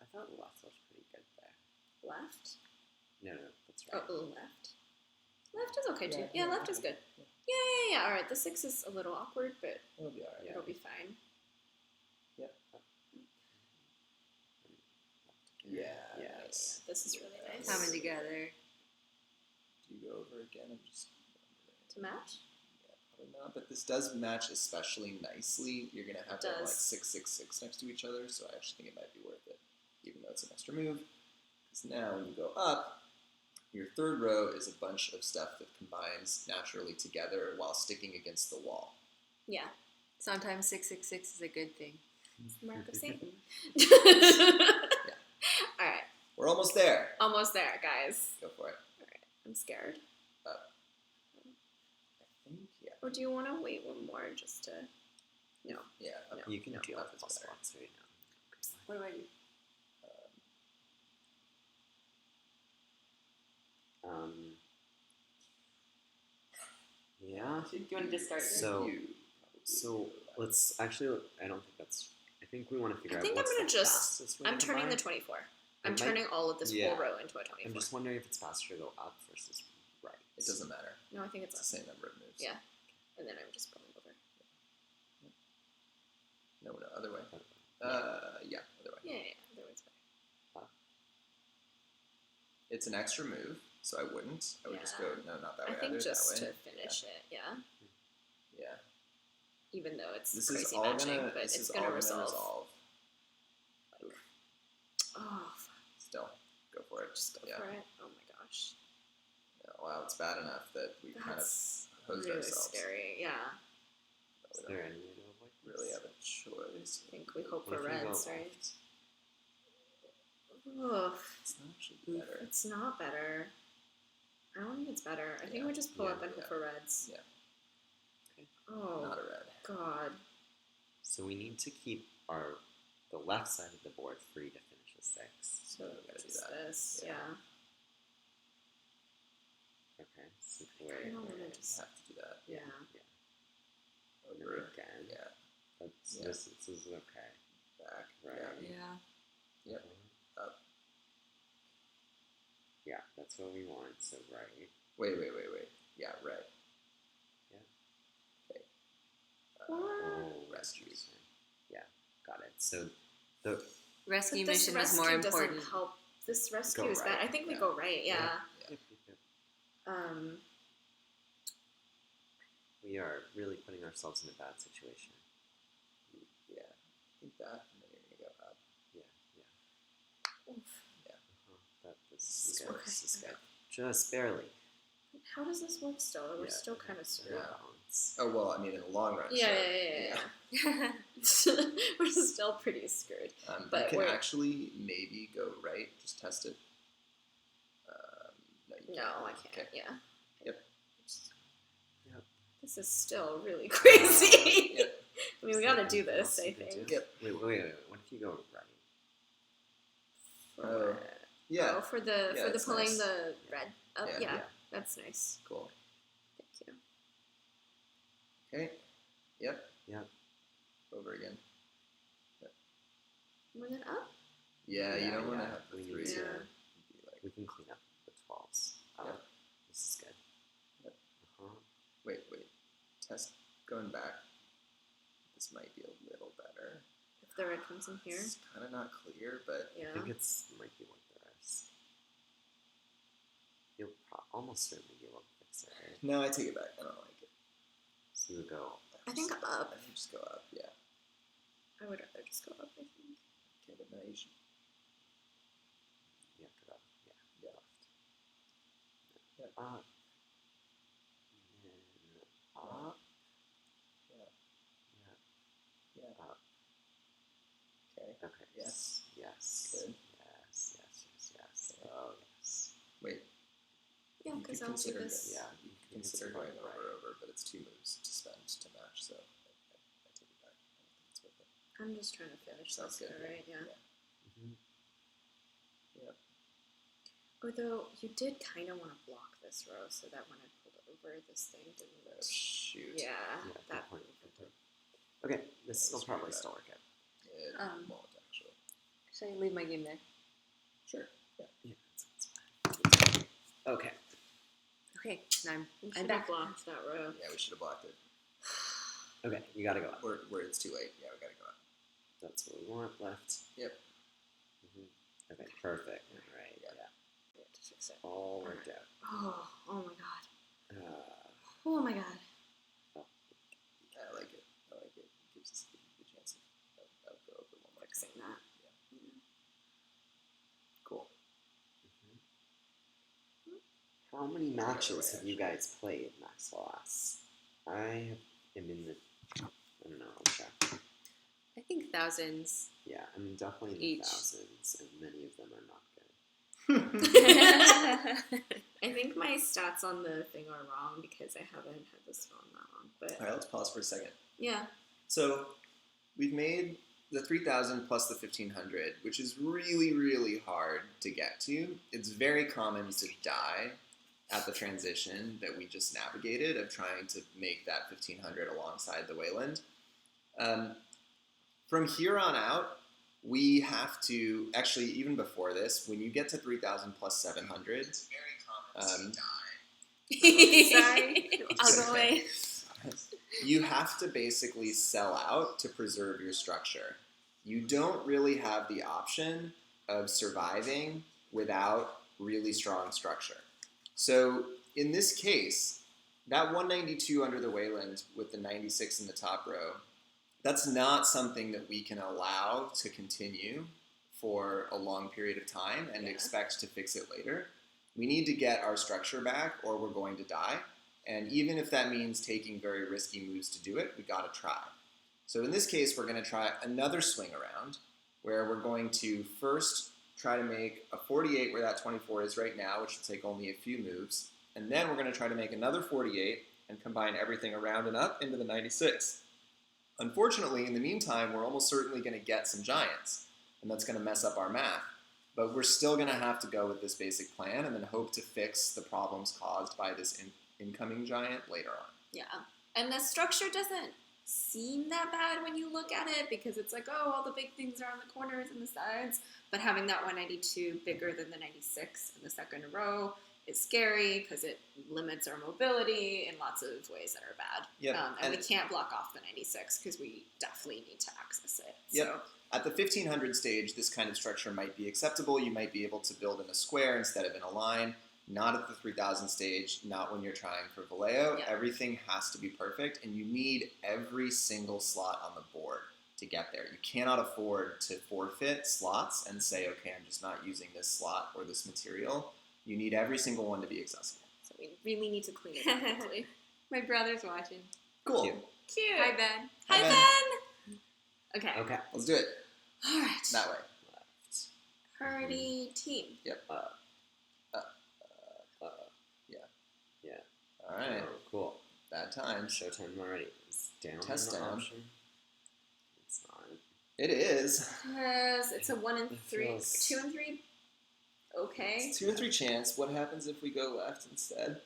I thought left was pretty good there. a left. No, that's right. Oh, left. Left is okay too. Yeah, Yeah, yeah, left is okay. good. Yeah. All right, the 6 is a little awkward, but it'll be alright. Yeah. it'll be fine. Yep. Yeah. Yes. This is really nice. coming together. Do you go over again? I'm just To match? Yeah, probably not. But this does match especially nicely. You're gonna have It to have like does. 6, 6, 6 next to each other, so I actually think it might be worth it, even though it's an extra move. Because now when you go up, your third row is a bunch of stuff that combines naturally together while sticking against the wall. Yeah. Sometimes 666 is a good thing. It's the mark of Satan. Yeah. All right. We're almost there. Almost there, guys. Go for it. I'm scared. I think, yeah. Or do you want to wait one more just to... No. Yeah. No. You can no, deal up with is plus better. blocks right now. What about you? Yeah. Do you want to just start? So let's actually. I don't think that's. I think we want to figure I out. think I'm what's going the to just... fastest way I'm to turning the combine. 24. I'm It might- turning all of this yeah. whole row into a 24. I'm just wondering if it's faster to go up versus right. It doesn't matter. No, I think It's it's the up. same number of moves. Yeah. And then I'm just pulling over. No, other way. Yeah, other way. Yeah. Otherwise better. It's an extra move, so I wouldn't. I would just go, no, not that way I think either, just that to way. finish it, yeah. Yeah. Even though it's This crazy is all matching, gonna, but this it's is going all to gonna resolve. Oof. Oh, Still, go for it. just go Yeah. for it. Oh my gosh. Yeah, wow, it's bad enough that we kind of That's hosed really ourselves. scary, yeah. Is We there don't any way to avoid this? really have a choice. I think we hope What for if you go reds, right? left? Ugh, It's not actually better. it's not better. I don't think it's better. I think Yeah. we just pull Yeah. up and hope for reds. Yeah. Oh, Not a red. God. So we need to keep the left side of the board free to finish a 6. So we gotta do it's that. this, Yeah. yeah. Okay. So I don't want to You just... have to do that. Yeah. Over. Again. Yeah. That's, Yeah. This is okay. Back. Right. Yeah. Yeah. Yep. Up. Yeah, that's what we want. So right. Wait. Yeah, red. Yeah. Okay. What? Rescue. Interesting. Yeah, got it. So the Rescue But this mission is more rescue doesn't important. help. This rescue Go is bad. right. I think we Yeah. go right, yeah. Yep. We are really putting ourselves in a bad situation. Yeah. I think that, and then you're gonna go up. Yeah. Oof. This This good. works. This is good. Just barely. How does this work still? We're Yeah. still kind of screwed. Yeah. Balance. Oh well, I mean, in the long run. Yeah, sure. yeah. We're still pretty screwed. But you we're- can actually maybe go right. Just test it. No, you No, can't. I can't. Okay. Yeah. Yep. This is still really crazy. Yep. I mean, we gotta do Anything this, else I you can think. do? Yep. Wait. What if you go right? For, Yeah. Oh, for the Yeah, for the it's pulling nice. the red up. Yeah. Yeah, Yeah. that's nice. Cool. Thank you. Okay. Yep. Yep. Over again. More than up? Yeah, you Yeah, don't want to yeah. have the We need 3. to- Yeah. Be like, We can clean up the 12s. Yep. This is good. Yep. Uh-huh. wait. Test going back. This might be a little better. If the red comes in here. It's kind of not clear, but Yeah. I think it's might be worth the risk. You'll almost certainly be able to fix it, right? no, I take it back. I don't like it. So you would go. I think up. I think just go up. Yeah. I would rather just go up, I think. Okay, but now you should. Yeah, go up. Yeah. Yeah. Left. Yep. Up. And then up. Yeah. Yeah. Yeah. Up. Okay. Okay. Yes. Yes. Good. Yes. Okay. Oh, yes. Wait. Yeah, You because could I'll do consider this. Yeah. You can consider going over, but it's 2 moves to spend to match, so I take it back. I don't think it's worth it. I'm just trying to finish Sounds this, good. though, right? Yeah. Mm-hmm. Yep. Although you did kind of want to block this row so that when I pulled over, this thing Oh, didn't. shoot. Yeah, Good that. point. Okay, this will That was probably pretty still work out. It won't, actually. Should I leave my game there? Sure. Yeah. Yeah, that's fine. Okay. Okay, now We I'm should have back. blocked that row. Yeah, we should have blocked it. Okay, you gotta go up. Where it's too late. Yeah, we gotta go up. That's what we want left. Yep. Mm-hmm. Okay, perfect. All right. Yeah. Yeah. We have to fix it. All worked out. Oh my god. Uh, Oh my god. I like it. It gives us the chance of go over one more Fixing time. that. Cool. How many matches have you guys played, Max Loss? I am in the, I don't know, I'll check. I think thousands. Yeah, I'm definitely in the Each. thousands, and many of them are not good. I think my stats on the thing are wrong because I haven't had this phone that long. But All right, let's pause for a second. yeah. So we've made the 3,000 plus the 1,500, which is really, really hard to get to. It's very common to die at the transition that we just navigated of trying to make that 1,500 alongside the Whalend. From here on out, we have to, actually, even before this, when you get to 3,000 plus 700, it's very common to die. Sorry. I'll go away. You have to basically sell out to preserve your structure. You don't really have the option of surviving without really strong structure. So in this case, that 192 under the Whalend with the 96 in the top row, that's not something that we can allow to continue for a long period of time and expect to fix it later. We need to get our structure back or we're going to die. And even if that means taking very risky moves to do it, we gotta try. So in this case, we're gonna try another swing around where we're going to first try to make a 48 where that 24 is right now, which will take only a few moves. And then we're gonna try to make another 48 and combine everything around and up into the 96. Unfortunately, in the meantime, we're almost certainly gonna get some giants, and that's gonna mess up our math. But we're still gonna have to go with this basic plan and then hope to fix the problems caused by this incoming giant later on. Yeah. And the structure doesn't seem that bad when you look at it because it's like, oh, all the big things are on the corners and the sides. But having that 192 bigger than the 96 in the second row is scary because it limits our mobility in lots of ways that are bad. Yep. And we can't block off the 96 because we definitely need to access it. Yep. So. At the 1,500 stage, this kind of structure might be acceptable. You might be able to build in a square instead of in a line. Not at the 3,000 stage, not when you're trying for Volleo. Yeah. Everything has to be perfect, and you need every single slot on the board to get there. You cannot afford to forfeit slots and say, okay, I'm just not using this slot or this material. You need every single one to be accessible. So we really need to clean it up quickly. My brother's watching. Cool. Cute. Cute. Hi, Ben. Hi, Ben. Ben. Okay. Okay. Let's do it All right. that way. Left. Party team. Yep. Yeah. All right. Oh, cool. Bad times. Showtime already. Is down Test an down. option? It's not. It is. Yes, it's a 1 in It 3. feels- 2 and 3. Okay. It's 2 and 3 chance. What happens if we go left instead?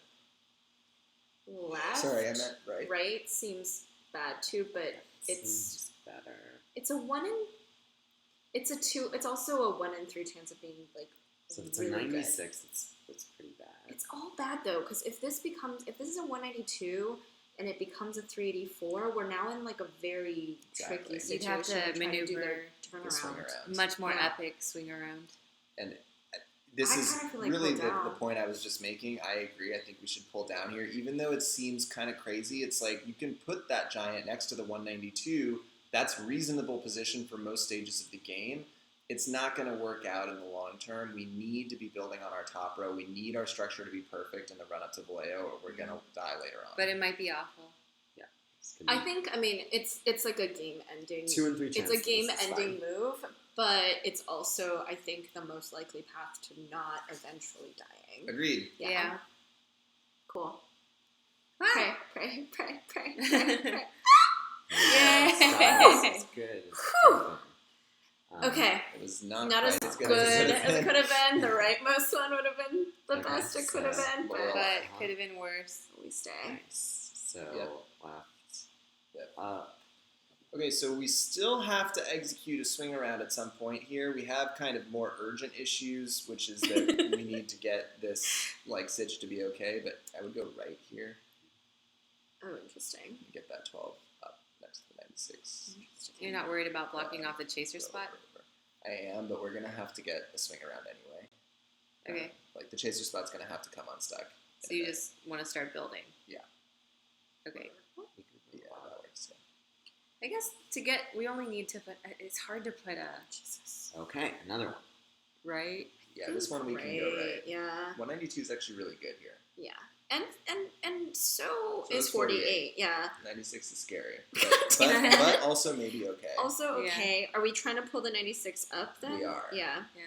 Left. Sorry, I meant right. Right seems bad too, but it's Seems better. it's a 1 in. It's a 2. It's also a 1 in 3 chance of being like So if it's really a good. 96, it's pretty bad. It's all bad though, because if this is a 192 and it becomes a 384, we're now in like a very tricky Exactly. situation. You'd have to We're trying to do maneuver their the swing turnaround. around. Much more Yeah. epic swing around. And this I is kinda feel like really pull the down. point I was just making. I agree. I think we should pull down here. Even though it seems kind of crazy, it's like you can put that giant next to the 192. That's reasonable position for most stages of the game. It's not going to work out in the long term. We need to be building on our top row. We need our structure to be perfect in the run-up to Volleo, or we're going to die later on. But it might be awful. It's gonna I be think it's like a game ending. 2 and 3 It's chance. a that game this is ending fine. move, but it's also I think the most likely path to not eventually dying. Agreed. Yeah. Cool. Ah. Pray. Yes, Yay. guys, it's good. It's good. Okay. It was not, Not as quite good as as it it could could have been. The rightmost one would have been the Okay, best it could have so- been, Well, but But could have been worse. we stay. Nice. So Yep. left, Yep. up. Okay, so we still have to execute a swing around at some point here. We have kind of more urgent issues, which is that we need to get this like sitch to be okay, but I would go right here Oh, interesting. and get that 12 up next to the 96. You're not worried about blocking off the chaser spot? I am, but we're going to have to get a swing around anyway. Okay. Like the chaser spot's going to have to come unstuck. So you just want to start building? Yeah. Okay. Yeah, that works. I guess we only need to put, it's hard to put a, Jesus. Okay, another one. right? Yeah, this one we can go right. Yeah. 192 is actually really good here. Yeah. And so is is 48. Yeah. 96 is scary. But also maybe okay. Also okay. Are we trying to pull the 96 up then? We are. Yeah. Yeah.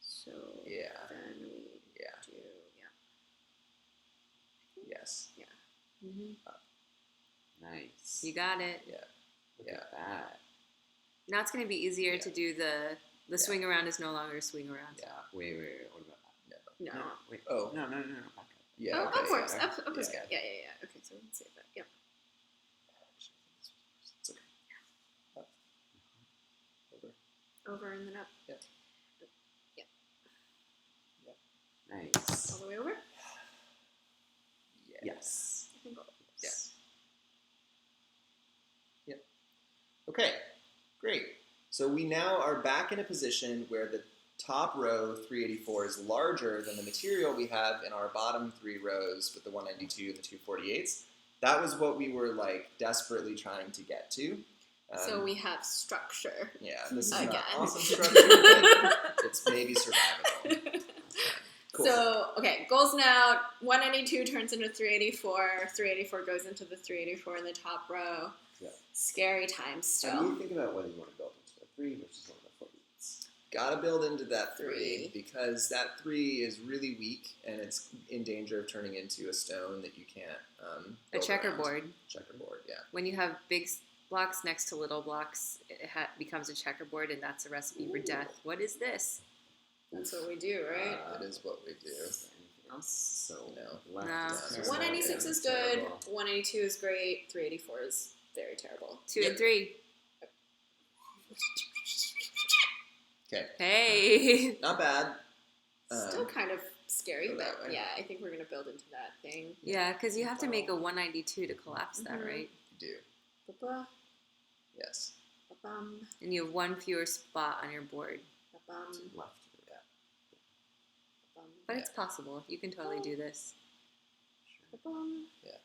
So Yeah. then we do Yes. Yeah. Mm-hmm. Nice. You got it. Look at that. Now it's going to be easier Yeah. to do the swing around is no longer a swing around. Yeah. Wait. What about that? No. Wait. Oh. No. Back up. Yeah. Oh, okay, upwards. yeah. Up is Yeah. good. Yeah. Okay, so we can save that. Yep. It's okay. Up. Over. Over and then up. Nice. All the way over? Yes. I think all Yeah. Okay, great. So we now are back in a position where the top row 384 is larger than the material we have in our bottom 3 rows with the 192 and the 248s. That was what we were desperately trying to get to. So we have structure. Yeah, this is Again. not awesome structure, but it's maybe survivable. Cool. So, okay, goals now. 192 turns into 384. 384 goes into the 384 in the top row. Yeah. Scary times How do still. you think about whether you want to build into a 3 versus one of the 48s? Gotta build into that 3 3. because that 3 is really weak and it's in danger of turning into a stone that you can't A build checkerboard. around. Checkerboard, yeah. When you have big blocks next to little blocks, it becomes a checkerboard, and that's a recipe for death. What is this? That's what we do, right? That is what we do. Is there anything else? So No. left No. is terrible. 196 is good. 182 is great. 384 is very terrible. 2 and 3. Okay. Hey. Not bad. Still kind of scary, go but that way. yeah, I think we're going to build into that thing. Yeah, because you have to make a 192 to collapse that, Mhm. right? You do. Ba-ba, Yes. ba-bum, And you have one fewer spot on your board. ba-bum, Left. ba-bum, But it's possible. You can totally do this. ba-bum, Yeah.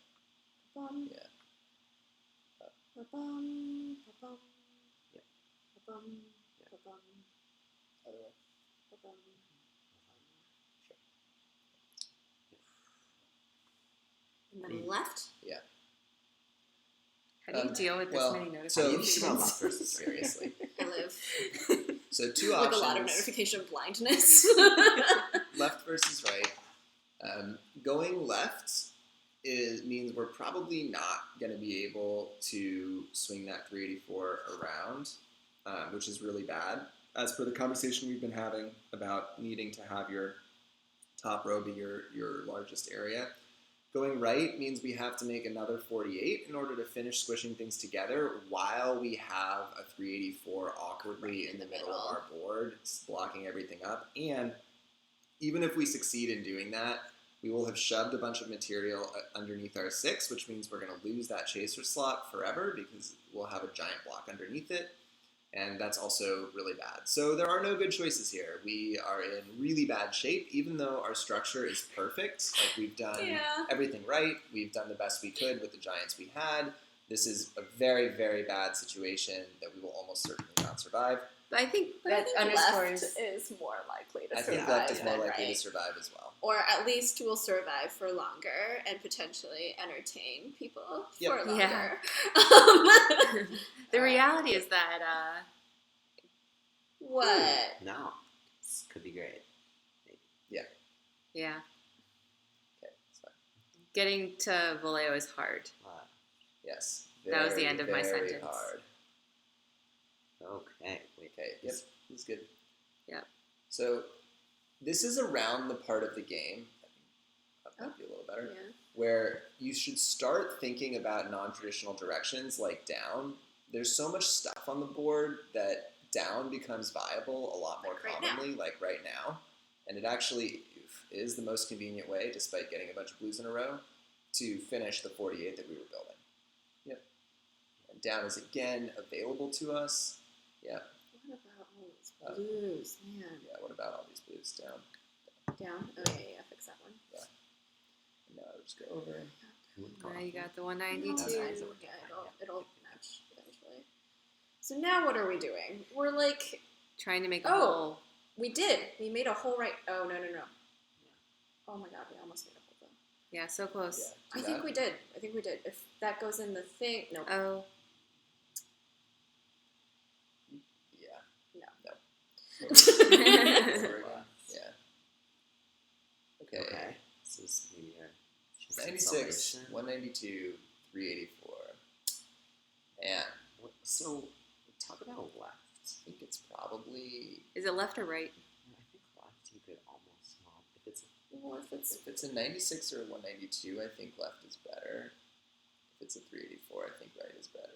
ba-bum, Yeah. ba-bum, ba-bum, Yeah. ba-bum, Yeah. ba-bum, Other way. ba-bum. And then left? How do you deal with this well, many so- How do you notifications? think about left versus right? Seriously. I live So 2 with options. a lot of notification blindness. Left versus right. Going left means we're probably not going to be able to swing that 384 around, which is really bad. As per the conversation we've been having about needing to have your top row be your largest area. Going right means we have to make another 48 in order to finish squishing things together while we have a 384 awkwardly in the middle of our board, blocking everything up. And even if we succeed in doing that, we will have shoved a bunch of material underneath our 6, which means we're going to lose that chaser slot forever because we'll have a giant block underneath it. And that's also really bad. So there are no good choices here. We are in really bad shape, even though our structure is perfect. We've done everything right. We've done the best we could with the giants we had. This is a very, very bad situation that we will almost certainly not survive. But I think But I that think underscores. left is more likely to I survive think left is more than likely right. to survive as well. Or at least will survive for longer and potentially entertain people Yep. for longer. Yeah. The reality is that What? No. This could be great. yeah, Okay, that's fine. getting to Volleo is hard. Yes. That was the Very, end of my very sentence. hard. Okay. Wait. Okay, yep, this is good. Yeah. So this is around the part of the game, that might be a little better, Yeah. where you should start thinking about non-traditional directions like down. There's so much stuff on the board that down becomes viable a lot more Like right now. commonly, like right now. And it actually is the most convenient way, despite getting a bunch of blues in a row, to finish the 48 that we were building. Yep. And down is again available to us. Yep. What about all these blues? Man. Yeah, what about all these blues down? Down? Oh, yeah, fix that one. And now I'll just go over. Now you got the No, 192. yeah, it'll match eventually. So now what are we doing? We're like, Trying to make a Oh. hole. We did. We made a hole right. Oh, no. Oh my god, we almost made a hole though. Yeah, so close. Yeah, I think we did. If that goes in the thing, no. Oh. Yeah. No. Yeah. Okay. So this maybe a 96, 192, 384. And So talk about left. I think it's probably Is it left or right? I think left you could almost not. if it's a 96 or a 192, I think left is better. If it's a 384, I think right is better.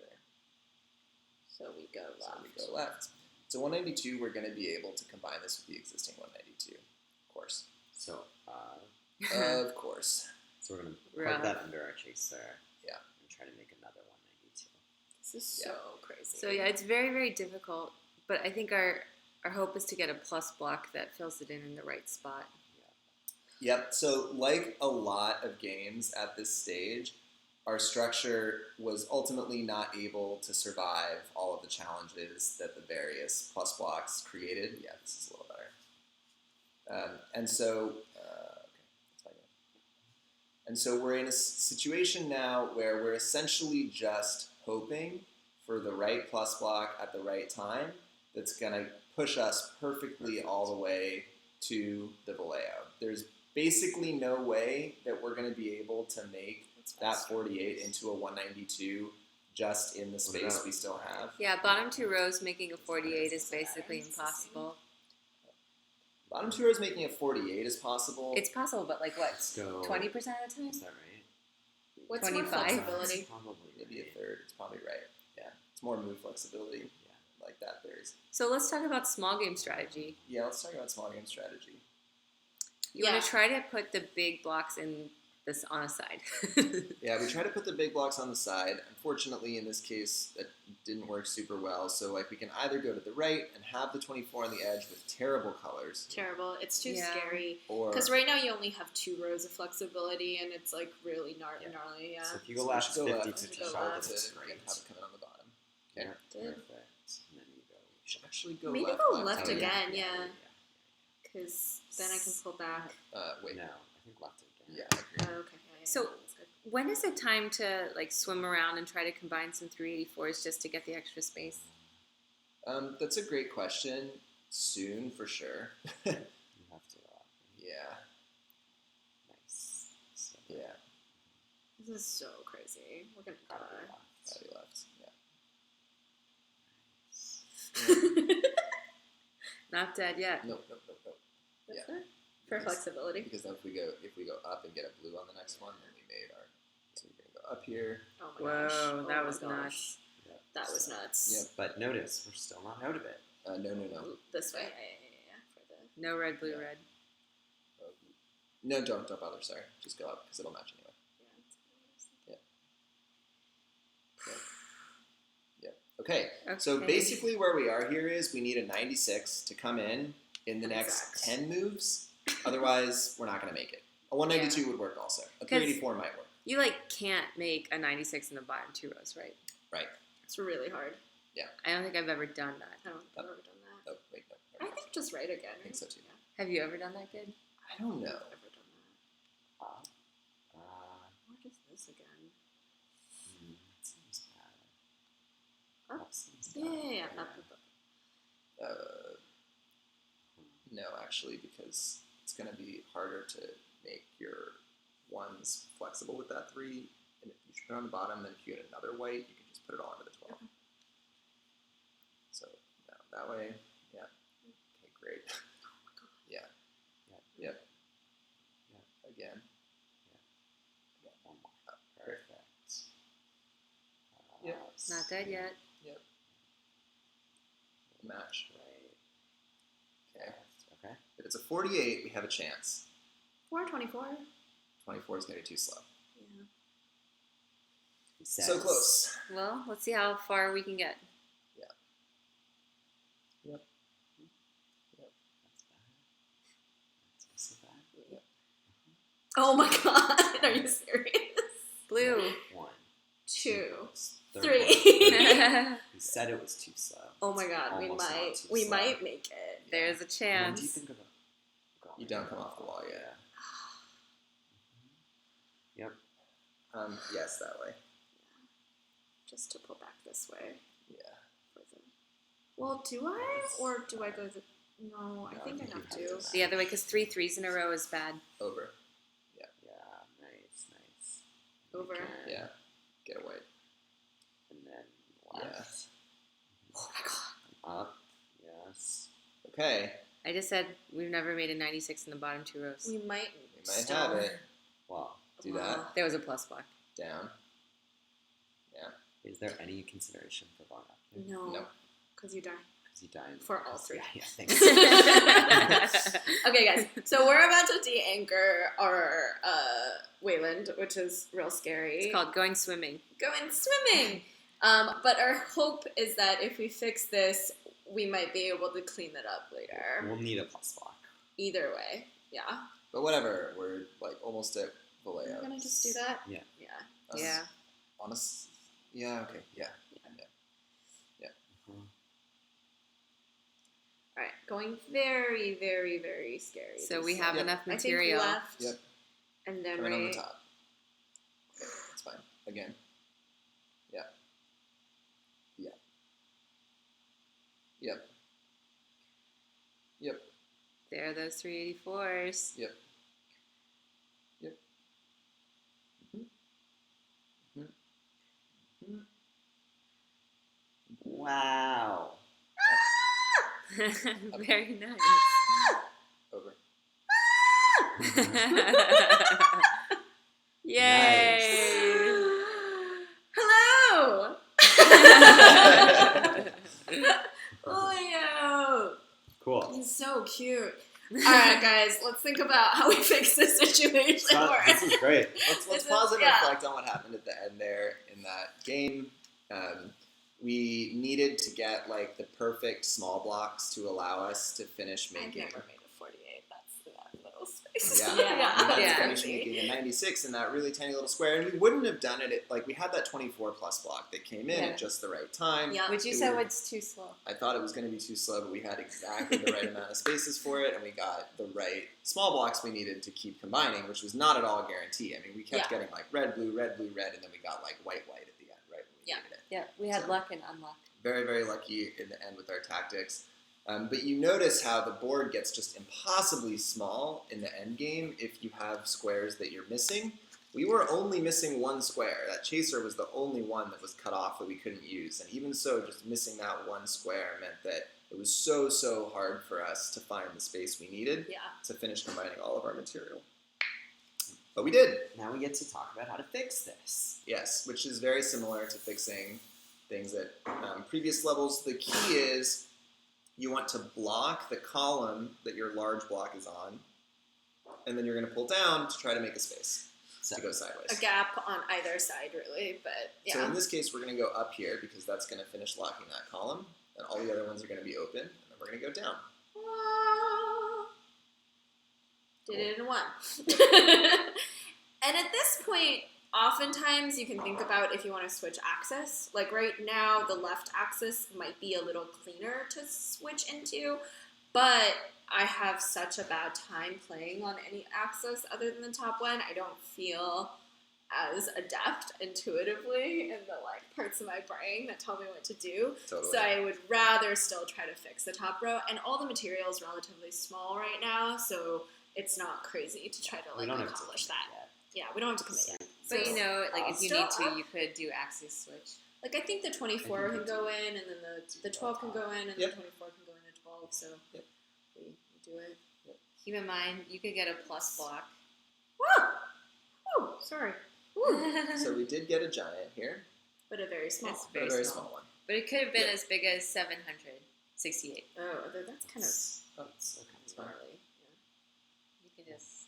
So we go left. So 192, we're going to be able to combine this with the existing 192, of course. So Of course. so we're gonna Rough. put that under our chaser. Yeah. And try to make another 192. This is so crazy. So yeah, it's very, very difficult. But I think our hope is to get a plus block that fills it in the right spot. Yep. So like a lot of games at this stage, our structure was ultimately not able to survive all of the challenges that the various plus blocks created. Yeah, this is a little better. And so we're in a situation now where we're essentially just hoping for the right plus block at the right time that's going to push us perfectly all the way to the Volleo. There's basically no way that we're going to be able to make that 48 into a 192 just in the space we still have. Yeah, bottom two rows making a 48 is basically impossible. Bottom two rows making a 48 is possible. It's possible, but like what? Let's go. 20% of the time? Is that right? What's more 25? flexibility? Probably maybe a third. It's probably right. Yeah, it's more move flexibility. Yeah. Like that varies. So let's talk about small game strategy. Yeah, let's talk about small game strategy. You want to try to put the big blocks in this on a side. Yeah, we try to put the big blocks on the side. Unfortunately, in this case, that didn't work super well. So like we can either go to the right and have the 24 on the edge with terrible colors. Terrible. It's too scary. Or because right now you only have 2 rows of flexibility, and it's like really gnarly. Yeah. So if you go left, go 50 left, to go top, left. it's and great. have it come in on the bottom. Okay. Did. Perfect. And then you go. We should actually go Maybe left. go left oh, again. Yeah. Because then I can pull back. Wait. No, I think left again. Yeah. I agree. Oh, okay. Yeah, So- that's good. When is it time to like swim around and try to combine some 384s just to get the extra space? That's a great question. Soon, for sure. You have to. Yeah. Nice. So, Yeah. This is so crazy. We're gonna gotta be die. left. Gotta be left. Yeah. Not dead yet. Nope. That's Yeah. it? For Because- flexibility. Because then if we go up and get a blue on the next one, then we made our. So we're gonna go up here. Oh my gosh. Whoa, Oh that my was gosh. nuts. That was nuts. Yep. But notice, we're still not out of it. No. This way. Yeah. For the. No red, blue, Yeah. red. No, don't bother. Sorry, just go up because it'll match anyway. Okay. So Okay. basically, where we are here is we need a 96 to come in the next Exact. 10 moves. Otherwise, we're not gonna make it. A 192 would work also. A 384 might work. You like can't make a 96 in the bottom two rows, right? Right. It's really hard. I don't think I've ever done that. I don't think I've ever done that. Oh wait, no. I think just right again. I think so too. Yeah. Have you ever done that, Good? I don't know. I've never done that. Up. What is this again? That seems bad. Up? Up seems Yeah. bad. Uh, no, actually, because it's gonna be harder to make your ones flexible with that 3. And if you put it on the bottom, then if you get another white, you can just put it all into the 12. Okay. So no, that way, yeah. Okay, great. Oh my god. Yeah. Yeah. Yep. Again. One more. Great. Perfect. Yep. Not dead yet. Match. Right. Okay. Okay. If it's a 48, we have a chance. 424. 24 is gonna be too slow. Yeah. He says, So close. Well, let's see how far we can get. That's bad. That's also bad. Oh my god. Are you serious? Blue. 1, 2. third 3. one. Yeah. He said it was too slow. Oh my god. Almost not too We slow. might make it. There's a When chance. do you think about going? You don't come off the wall yet. Yep. Yes, that way. Just to pull back this way. Yeah. Well, do I? Or do I go the... No, I No, think I I think have you have to. to. The other way, because 3 threes in a row is bad. Over. Yeah, nice. Over. Okay. Yeah. Get a white. And then Yeah. left. Oh my god. Up. Yes. Okay. I just said we've never made a 96 in the bottom 2 rows. We might You might have it. Well, Do that. There was a plus block. Down. is there any consideration for going up? No. No. Because you die. Because you die For all three. Yeah, thanks. Okay, guys. So we're about to de-anchor our Whalend, which is real scary. It's called going swimming. Going swimming. But our hope is that if we fix this, we might be able to clean it up later. We'll need a plus block. Either way, yeah. But whatever. We're like almost at Volleo. We're gonna just do that. Yeah. Yeah. Yeah. Honest. Yeah. Okay. Yeah. All right. Going very, very, very scary. So we have Yep. enough I think material. left. Yep. And then Coming on the right. top. Okay, that's fine. Again. Yeah. Yeah. Yep. Yep. There are those 384s. Yep. Yep. Mm-hmm. Wow. Very nice. Over. Yay! Hello! Leo! Cool. He's so cute. Alright, guys, let's think about how we fix this situation. This is great. Let's This is- pause and yeah. reflect on what happened at the end there in that game. We needed to get like the perfect small blocks to allow us to finish I've making. never made a 48. That's that little space. Yeah, Yeah. we had Yeah. to finish making a 96 in that really tiny little square, and we wouldn't have done it. Like we had that 24 plus block that came in Yeah. at just the right time. Yeah. Which you It said would- was too slow. I thought it was going to be too slow, but we had exactly the right amount of spaces for it, and we got the right small blocks we needed to keep combining, which was not at all a guarantee. I mean, we kept getting like red, blue, red, blue, red, and then we got like white, white at the end, right? When we needed it. Yeah, we had So- luck and unluck. Very, very lucky in the end with our tactics. But you notice how the board gets just impossibly small in the end game if you have squares that you're missing. We were only missing one square. That chaser was the only one that was cut off that we couldn't use. And even so, just missing that one square meant that it was so, so hard for us to find the space we needed Yeah. to finish combining all of our material. But we did. Now we get to talk about how to fix this. Yes, which is very similar to fixing things at previous levels. The key is you want to block the column that your large block is on, and then you're going to pull down to try to make a space to go sideways. A gap on either side, really, but yeah. So in this case, we're going to go up here because that's going to finish locking that column, and all the other ones are going to be open, and then we're going to go down. Ah. Did it in one. And at this point, oftentimes you can think about if you want to switch axis. Like right now, the left axis might be a little cleaner to switch into, but I have such a bad time playing on any axis other than the top one. I don't feel as adept intuitively in the like parts of my brain that tell me what to do. Totally. So I would rather still try to fix the top row. And all the material is relatively small right now, so it's not crazy to try to We like don't have to accomplish commit that. yet. Yeah, we don't have to commit yet. But So, you know, like if you still need to, up. you could do axis switch. like I think the 24 can go in, and then the 12 can go in, and Yep. the 24 can go into 12. So Yep. we do it. Keep in mind, you could get a plus block. Whoa! Oh, sorry. So we did get a giant here, But a very small. It's but a very small one. But it could have been Yeah. as big as 768. Oh, that's kind of Oh, it's okay. It's fine. gnarly. You could just...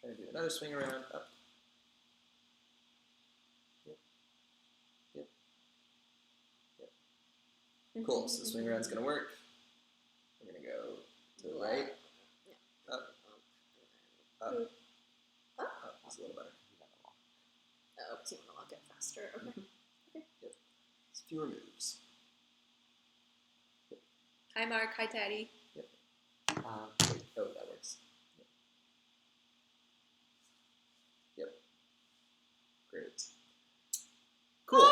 Try to do another swing around, up. Yep. Yep. Yep. Cool, so the swing around's going to work. We're going to go to the right, up, up, up. That's a little better. Oh, so you want to lock it faster. Okay. Just fewer moves. Hi, Mark. Hi, Daddy. Wait, oh, that works. Yep. Great. Cool. All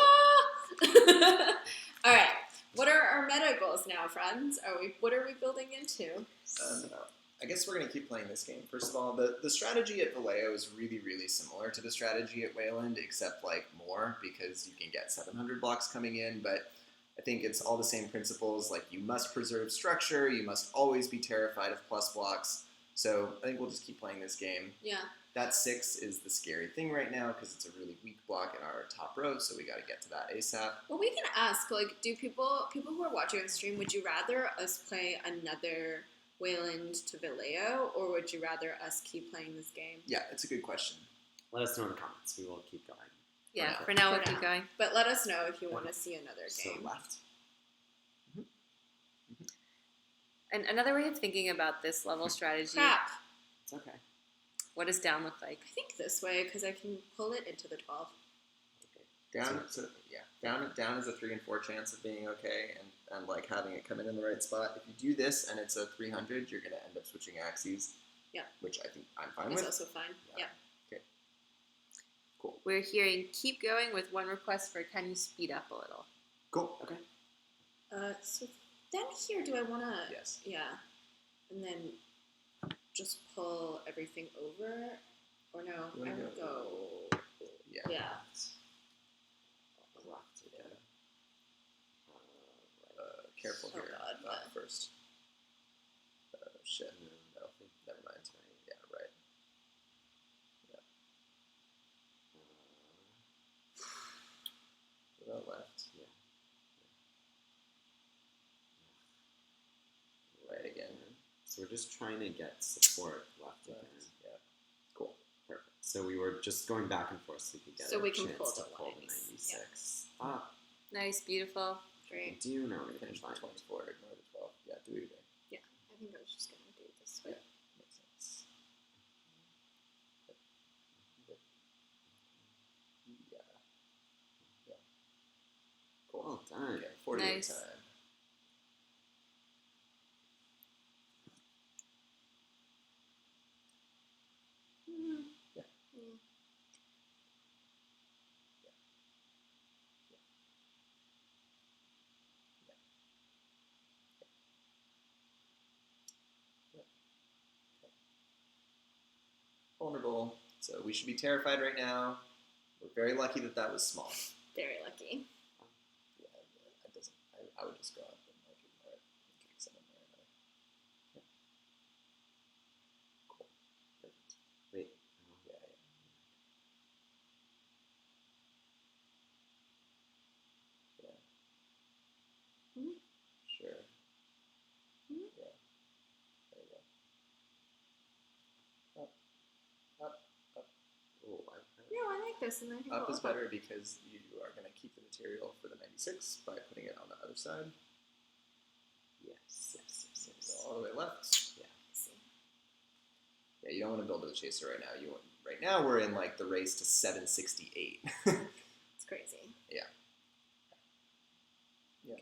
right. What are our meta goals now, friends? What are we building into? I guess we're going to keep playing this game. First of all, the strategy at Volleo is really, really similar to the strategy at Whalend, except like more because you can get 700 blocks coming in, but I think it's all the same principles. Like you must preserve structure, you must always be terrified of plus blocks. So I think we'll just keep playing this game. Yeah. That 6 is the scary thing right now because it's a really weak block in our top row, so we got to get to that ASAP. Well, we can ask, like, do people who are watching on stream, would you rather us play another Whalend to Volleo, or would you rather us keep playing this game? Yeah, it's a good question. Let us know in the comments. We will keep going. Yeah, for now we'll keep going. But let us know if you want to see another game. So left. And another way of thinking about this level strategy. Crap. It's okay. What does down look like? I think this way, because I can pull it into the 12. Down is a 3 and 4 chance of being okay, and like having it come in the right spot. If you do this and it's a 300, you're gonna end up switching axes. Yeah. Which I think I'm fine It's with. also fine. Yeah. Okay. Cool. We're hearing keep going with one request for can you speed up a little? Cool. Okay. So then here, do I want to? Yes. Yeah. And then just pull everything over, or no? I would go. Yeah. Yeah. Left again. Careful Oh, here. God. First. Shit. No. Never mind. Yeah. Right. Yeah. Without left. Yeah. Right again. So we're just trying to get support left again. Yeah. Cool. Perfect. So we were just going back and forth so we could get So a we can chance pull to the pull lines. the 96. Up. Nice, beautiful. Great. Do know we can Finish the find 24. Ignore the 12. Yeah. Do it again. Yeah. I think I was just gonna do it this way. Yeah. Makes sense. Yeah. Cool. Well done. Okay, 48 Nice. time. Vulnerable. So we should be terrified right now. We're very lucky that that was small. Very lucky. Yeah, it doesn't. I would just go up and like ignore it in case I'm there. Yeah. Cool. Perfect. Wait. Yeah. Yeah. Mhm. Sure. Mhm. Yeah. There you go. Up. Oh, No, I like this, and I think Up we'll is better because you are going to keep the material for the 96 by putting it on the other side. yes. So all the way left. Yeah. See. Yeah, you don't want to build to the chaser right now. Right now we're in like the race to 768. It's crazy. Yeah. Yeah.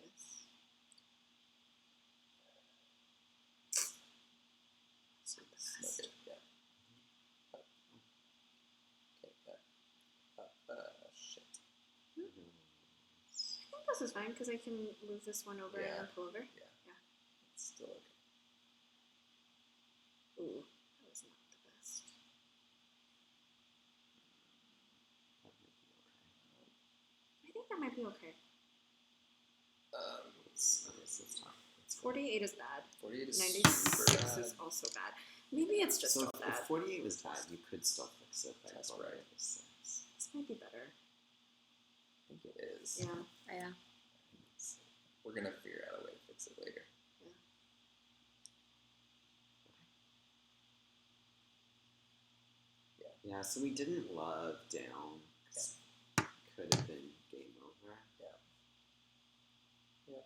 Okay, yeah. Up. Okay, shit. I think this is fine because I can move this one over Yeah. and pull over. Yeah. It's still okay. Ooh, that was not the best. I think that might be okay. Let's talk. 48 is bad. 48 is 96 super bad. is also bad. Maybe it's just So so if bad. 48 was bad, you could still fix it by That's pulling right. the 6. This might be better. I think it is. Yeah. Yeah. We're going to figure out a way to fix it later. Yeah, so we didn't love down. 'Cause could have been game over. Yeah.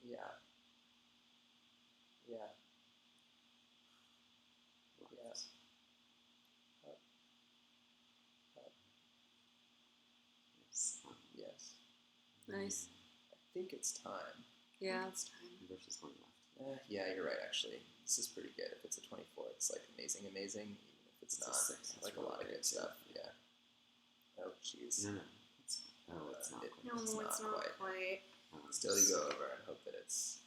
Yeah. Yeah. Yes. Up. Yes. Yes. Nice. I think it's time. Yeah. It's time. versus going left. Yeah, you're right. Actually, this is pretty good. If it's a 24, it's like amazing. Even if it's It's a not, 6, like a that's lot of really good good, stuff. Yeah. Oh, jeez. No. It's not quite. No, It's it's not not quite. quite. Still, you go over and hope that it's.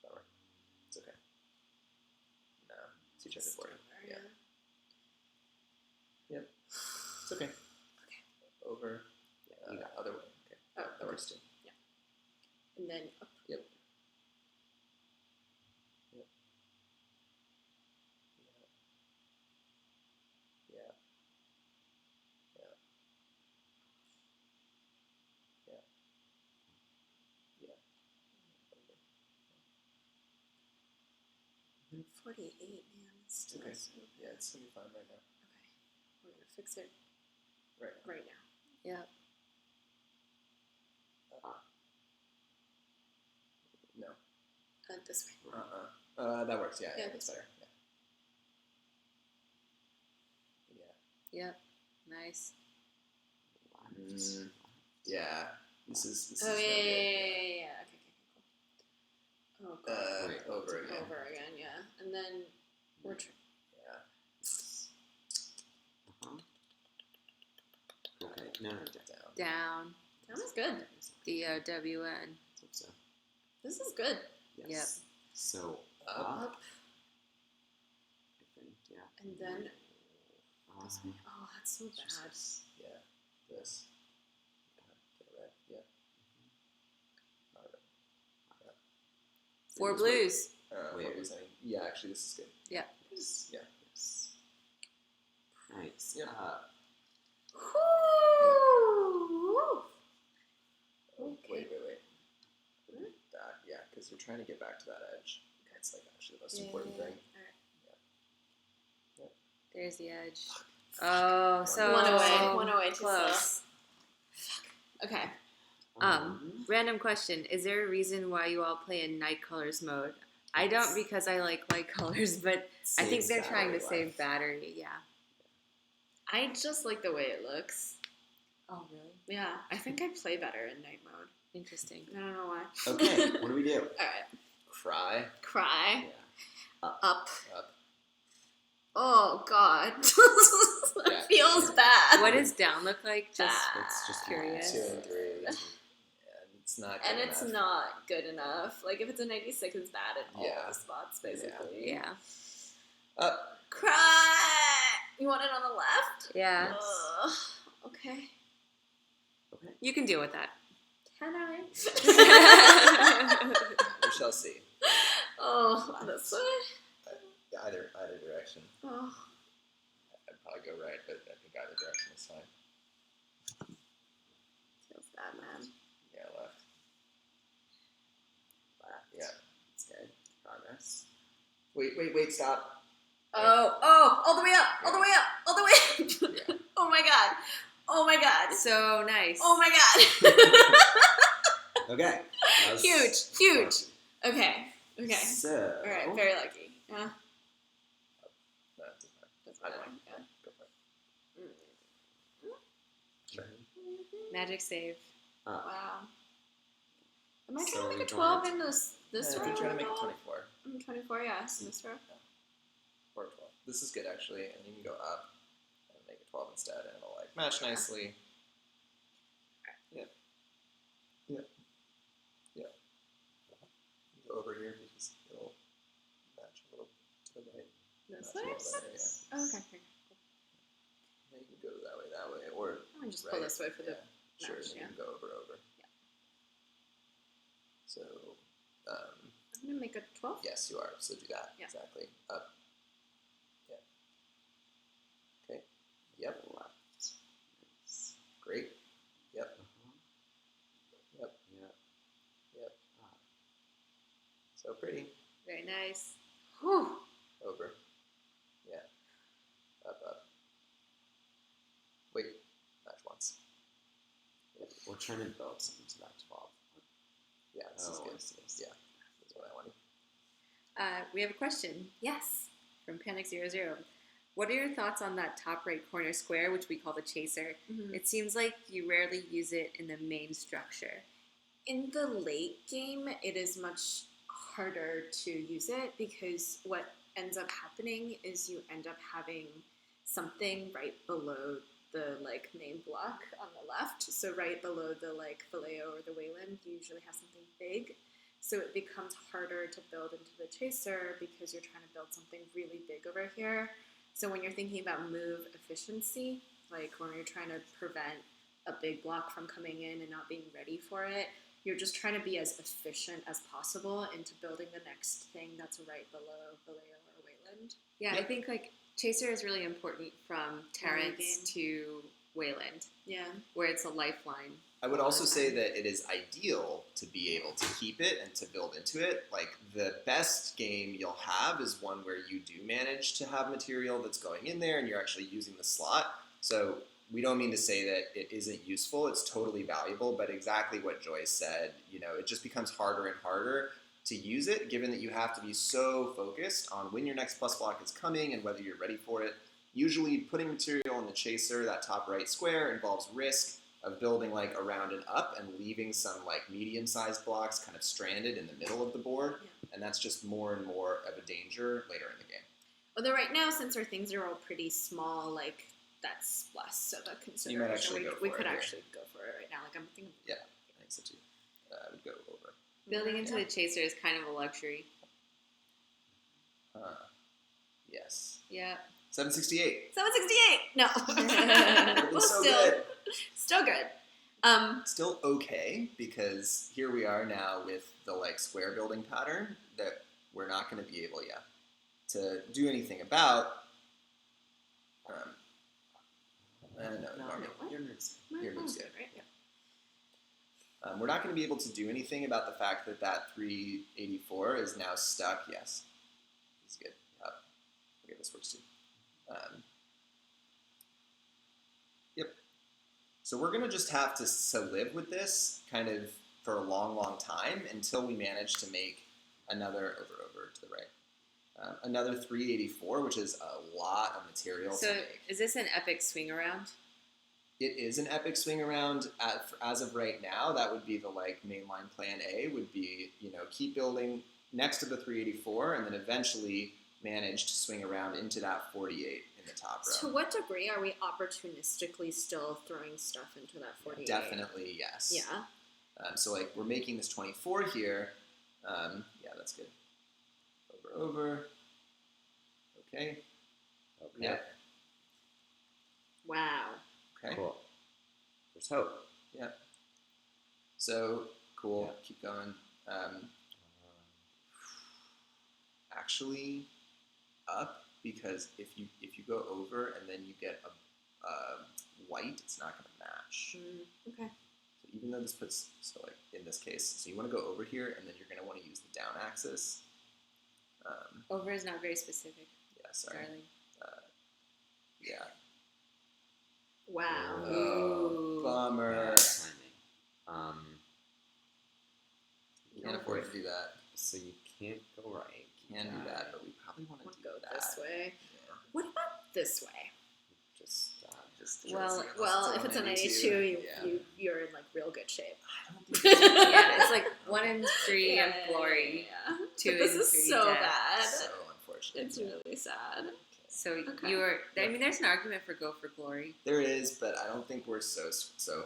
Bummer. It's okay. No, it's each other for you. Yeah. Yep. It's okay. Over. Yeah, you got it. Other way. Okay. Oh, That works too. And then up. Yep. Yeah. Yeah. 48, man. It's still Okay. so Yeah, it's gonna be fine right now. Okay. We're gonna fix it Right. right now. Yeah. No. This way. That works. Yeah, Yeah, that's that's better. Yeah. Yep. Nice. Yeah. This is. Oh no yeah. good. Okay, cool. Oh god. Wait, Over again. Over again, yeah. And then we're Yeah. Okay. No. Down. Down. That was good. DOWN. So. This is good. Yes. Yep. So Up. Up I think. Yeah. and then this way. Um, Oh, that's so bad. Yeah. This. Get it right. Yeah. Not right. 4 blues. Wait. What was I? Yeah, actually, this is good. Yeah. Yes. Yeah. Yes. Nice. Yep. Woo! Wait. That, yeah, because you're trying to get back to that edge. That's like actually the most important thing. There's the edge. Oh, so One away, too close. Okay. Random question. Is there a reason why you all play in night colors mode? I don't because I like light colors, but I think Saves they're trying to battery save life. battery. Yeah. I just like the way it looks. Oh, really? Yeah, I think I play better in night mode. Interesting. I don't know why. Okay. What do we do? Alright. Cry. Cry. Yeah. Up. Up. Oh, God. That Yeah. feels bad. What does down look like? Just It's just curious. 2 and 3. And it's not good And it's enough. not good enough. Like, if it's a 96, it's bad at all Yeah. the spots, basically. yeah. Up. Cry! You want it on the left? Yeah. Ugh. Okay. You can deal with that. Can I? We shall see. Oh, this way? Either direction. Oh. I'd probably go right, but I think either direction is fine. Feels bad, man. Yeah, left. Yeah. It's good. Progress. Wait, stop. Oh, all the way up, all the way up, all the way up. Yeah. Oh my god. Oh my god. So nice. Oh my god. Okay. That was Huge. Okay. So. All right, very lucky. Yeah. No, it's fine. That's I better. know. Yeah. Go for it. Sure. Magic save. Wow. Am I trying So to make we a 12 don't- in this If row? you're trying to make at it all? 24 I'm 24, yeah. In this row. or 12. This is good actually, and you can go up and make it 12 instead, and it'll like match nicely. Yep. Go over here because it'll match a little to the right. This Match a way? little better, yeah. Oh, okay. Yeah, you can go that way, or I'll just right. pull this way for the. Yeah, sure. match, And yeah. you can go over. Yeah. So, I'm gonna make a 12. yes, you are. So do that. Yeah. Exactly. Up. Yeah. Okay. Yep. Left. Great. Yep. Yep. Yep. So pretty. Very nice. Whew. Over. Yeah. Up. Wait. Match once. We're trying to build something to that 12. Yeah, this is Oh, good. I see. Yeah. That's what I wanted. We have a question Yes. from Panic00. What are your thoughts on that top right corner square, which we call the chaser? Mm-hmm. It seems like you rarely use it in the main structure. in the late game, it is much harder to use it because what ends up happening is you end up having something right below the like main block on the left. So right below the like Volleo or the Whalend, you usually have something big. So it becomes harder to build into the chaser because you're trying to build something really big over here. So when you're thinking about move efficiency, like when you're trying to prevent a big block from coming in and not being ready for it, you're just trying to be as efficient as possible into building the next thing that's right below Volleo or Whalend. Yeah, I think like chaser is really important from Terrence to Whalend. Yeah. Where it's a lifeline. I would also say that it is ideal to be able to keep it and to build into it. Like, the best game you'll have is one where you do manage to have material that's going in there and you're actually using the slot. So we don't mean to say that it isn't useful. It's totally valuable, but exactly what Joyce said, it just becomes harder and harder to use it, given that you have to be so focused on when your next plus block is coming and whether you're ready for it. Usually putting material in the chaser, that top right square, involves risk of building like around and up and leaving some like medium-sized blocks kind of stranded in the middle of the board, and that's just more and more of a danger later in the game. Although right now, since our things are all pretty small, like that's less of a consideration. You might actually we could actually go for it right now. Like I'm thinking. Yeah, I think so too. I would go over. Building into the chaser is kind of a luxury. Yes. Yeah. 768. 768. No. Well, so still, good. Still good. Still okay, because here we are now with the like square building pattern that we're not going to be able yet to do anything about. Your move's Your move's good. Right? Yeah. We're not going to be able to do anything about the fact that that 384 is now stuck. Yes, this is good. Okay, this works too. Yep. So we're going to just have to live with this kind of for a long, long time until we manage to make another over to the right. Another 384, which is a lot of material to make. Is this an epic swing around? It is an epic swing around. As of right now, that would be the like mainline plan A, would be, keep building next to the 384 and then eventually manage to swing around into that 48 in the top row. To what degree are we opportunistically still throwing stuff into that 48? Definitely, yes. Yeah. So like we're making this 24 here. Yeah, that's good. Over. Okay. Yeah. Wow. Okay. Cool. There's hope. Yeah. So cool. Yeah. Keep going. Actually, up, because if you go over and then you get a white, it's not going to match. Okay. So even though this puts like in this case, so you want to go over here and then you're going to want to use the down axis. Over is not very specific. Yeah. Sorry. Darling. Yeah. Wow. Oh, bummer. Timing. We can't afford to do that. So you can't go right. Can do that, but we probably want to We'll do go that. this way. Yeah. What about this way? Just Well, if it's a 92, yeah. you're in like real good shape. I don't think Yeah, it's like 1 in 3 of glory. Yeah. 2 But this in is 3 so death. bad. so unfortunate. It's really sad. So Okay. you were. I mean, there's an argument for go for glory. There is, but I don't think we're so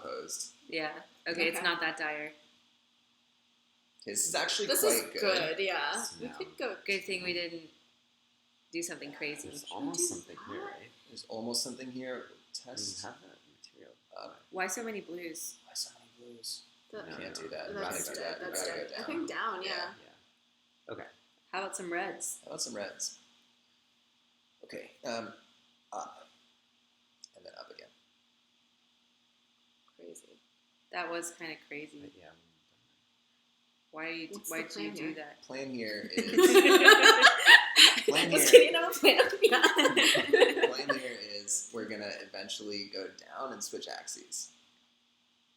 hosed. Yeah. Okay, it's Okay. not that dire. Okay, this is actually This quite is good. Yeah. Yes, We no. could go. Good thing we didn't do something crazy. There's do almost something that. here, right? There's almost something here. You Test. have that material. Why so many blues? Why so many blues? The, No. Can't do that. That's Gotta do dead. that. That's Gotta dead. go down. I think down. Yeah. Yeah. Okay. How about some reds? How about some reds? Okay. Up. And then up again. Crazy. That was kind of crazy. But yeah. Why What's why the did you plan do here? that? Plan here is. Plan Just here. kidding. I'm a plan. Yeah. Plan here is we're gonna eventually go down and switch axes.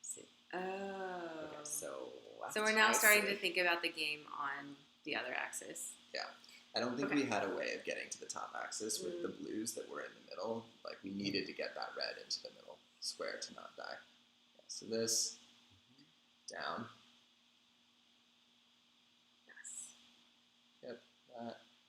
See. Oh. Okay. So. So we're now I starting see. to think about the game on the other axis. I don't think Okay. we had a way of getting to the top axis with the blues that were in the middle. Like, we needed to get that red into the middle square to not die. Yeah, so this, down,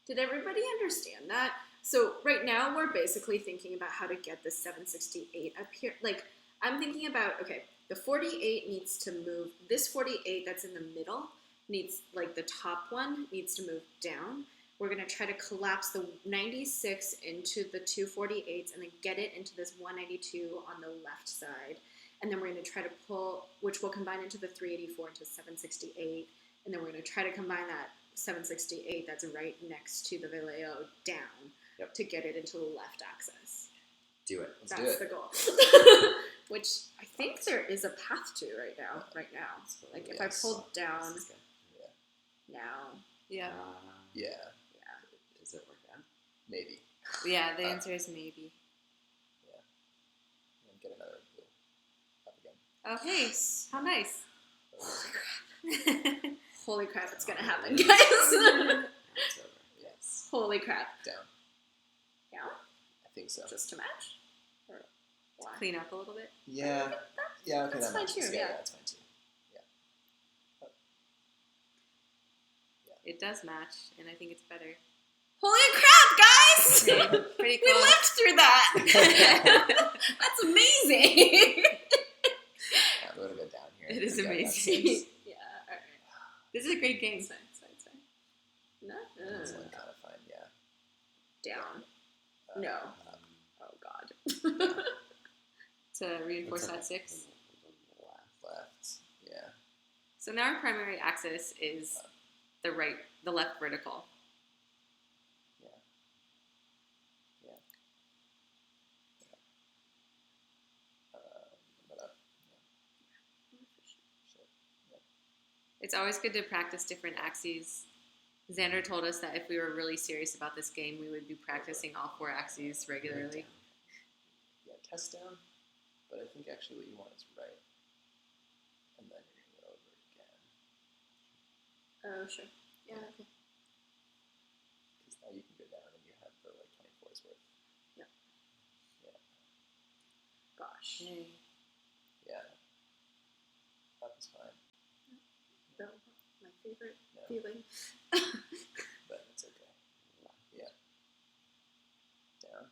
Did everybody understand that? So right now we're basically thinking about how to get this 768 up here. Like, I'm thinking about, okay, the 48 needs to move, this 48 that's in the middle needs, like the top one needs to move down. We're gonna try to collapse the 96 into the two 48s and then get it into this 192 on the left side. And then we're gonna try to pull, which will combine into the 384 into 768. And then we're gonna try to combine that 768 that's right next to the Volleo down to get it into the left axis. Do it. That's the goal. Which I think there is a path to right now. Like if I pulled down now. Yeah. Is it work out? Maybe. Yeah, the answer is maybe. Yeah. And get another blue. Up again. Oh, hey. How nice. Holy crap, it's gonna happen, guys. It's over. Yes. Holy crap. Down. Down? I think so. Just to match? Or why? Clean up a little bit. Yeah. Yeah, okay, That's that fine matches. too, Yeah, yeah. that's fine too. It does match, and I think it's better. Holy crap, guys! Okay, pretty We cool. lived through that! That's amazing! Yeah, I'm gonna go down here. It is Okay, I got amazing. 6. Yeah, alright. This is a great game. It's fine. No? This one kind of fine, yeah. Down. No. Up. Oh god. To reinforce It's that okay. 6. Left. Yeah. So now our primary axis is the left vertical. Yeah. But up. Shit. It's always good to practice different axes. Xander told us that if we were really serious about this game, we would be practicing all 4 axes regularly. Yeah, test down. But I think actually what you want is right. And then you're going to go over again. Oh, sure. Yeah, okay. Because now you can go down and you have the like 24's worth. Yeah. Yeah. Gosh. Okay. Yeah. Up is fine. No, my favorite No. feeling. But it's okay. Yeah. Down.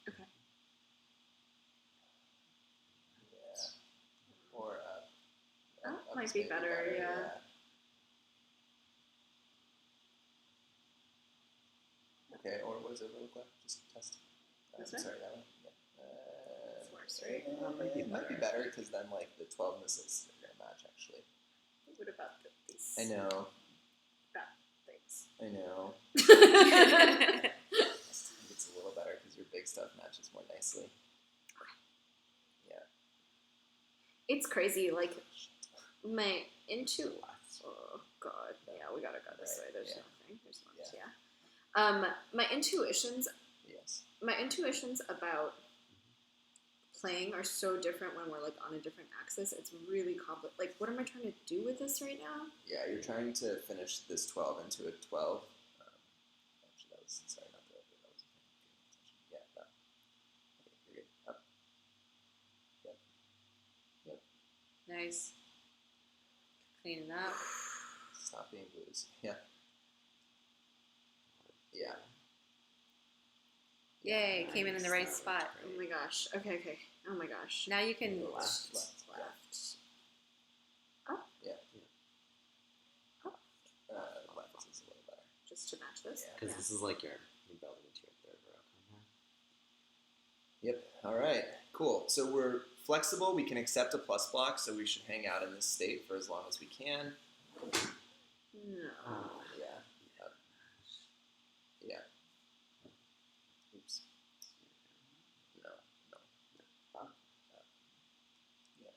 Okay. Yeah. Or up. That Up might is be maybe better, yeah. Okay, or what is it real quick? Just test. This one? Sorry, that one. Yeah. It's worse, right? It might be better because then like the 12 and the 6 are gonna match actually. What about these? I know. That things. I know. It's a little better because your big stuff matches more nicely. Yeah. It's crazy, like my oh god, yeah, we gotta go this way. There's nothing. There's lunch, yeah. My intuitions about playing are so different when we're like on a different axis. It's really complicated. Like, what am I trying to do with this right now? Yeah, you're trying to finish this 12 into a 12. Actually, that was sorry, not that. That was yeah, that. Okay, you're good. Up. Yep. Nice. Clean it up. Stop being blues. Yeah. Yeah. Yay, came in the right spot. Oh my gosh. Okay. Oh my gosh. Now you can Left. Up. Yeah. Left is a little better. Just to match this. Yeah. Because this is like you're building into your third row. Yep. All right. Cool. So we're flexible. We can accept a plus block, so we should hang out in this state for as long as we can. No. Yeah. Up. Yeah. Oops. No. Up. Yeah.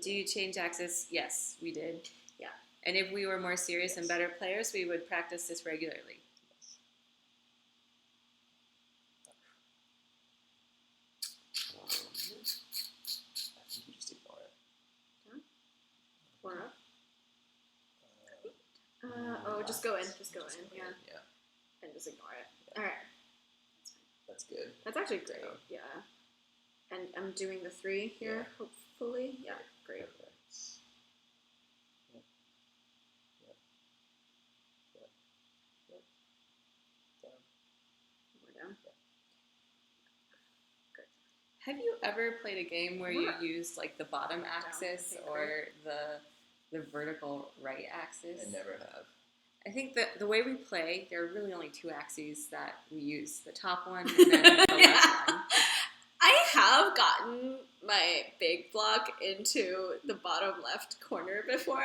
do you change axis? Yes, we did. Yeah. And if we were more serious and better players, we would practice this regularly. I think you just ignore it. Or up? Just go in. Just go in. Yeah. Yeah. And just ignore it. Yeah. All right. That's good. That's actually great. Down. Yeah. And I'm doing the 3 here, hopefully. Yeah. Great. Perfect. Yep. Yep. Have you ever played a game where you What? used like the bottom axis paper. or the vertical right axis? I never have. I think that the way we play, there are really only two axes that we use: the top one and then the left one. I have gotten my big block into the bottom left corner before,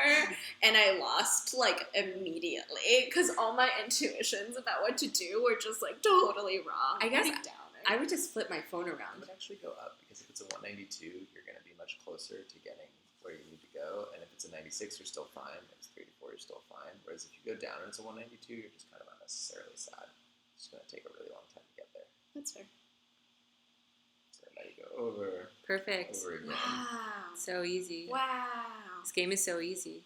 and I lost like immediately because all my intuitions about what to do were just like totally wrong. I guess Like, downer. I would just flip my phone I around. would actually go up because if it's a 192, you're going to be much closer to getting where you need to go, and if it's a 96, you're still fine. If it's 3-4, you're still fine. Whereas if you go down and it's a 192, you're just kind of unnecessarily sad. It's going to take a really long time to get there. That's fair. So now you go over, Perfect. over again. Wow. So easy. Wow. This game is so easy.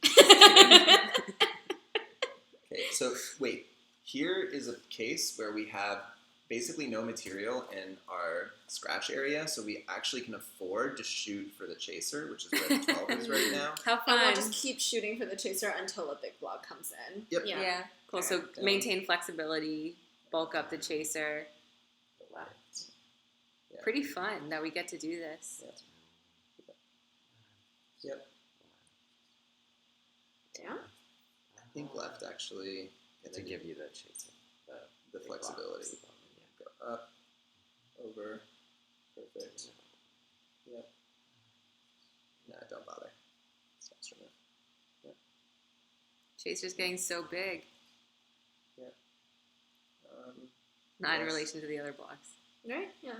Okay, so wait. Here is a case where we have basically no material in our scratch area, so we actually can afford to shoot for the chaser, which is where the 12 is right now. How And we'll fun. just keep shooting for the chaser until a big block comes in. Yep. Yeah. Cool. So maintain flexibility, bulk up the chaser. Wow. Pretty fun that we get to do this. Yeah. Yep. Down? I think left actually to give you the chaser. the flexibility. Go up, over, perfect. Yep. Nah, don't bother. It's extra move. Yep. Chaser's getting so big. Not in Yes. relation to the other blocks. Right? Yeah.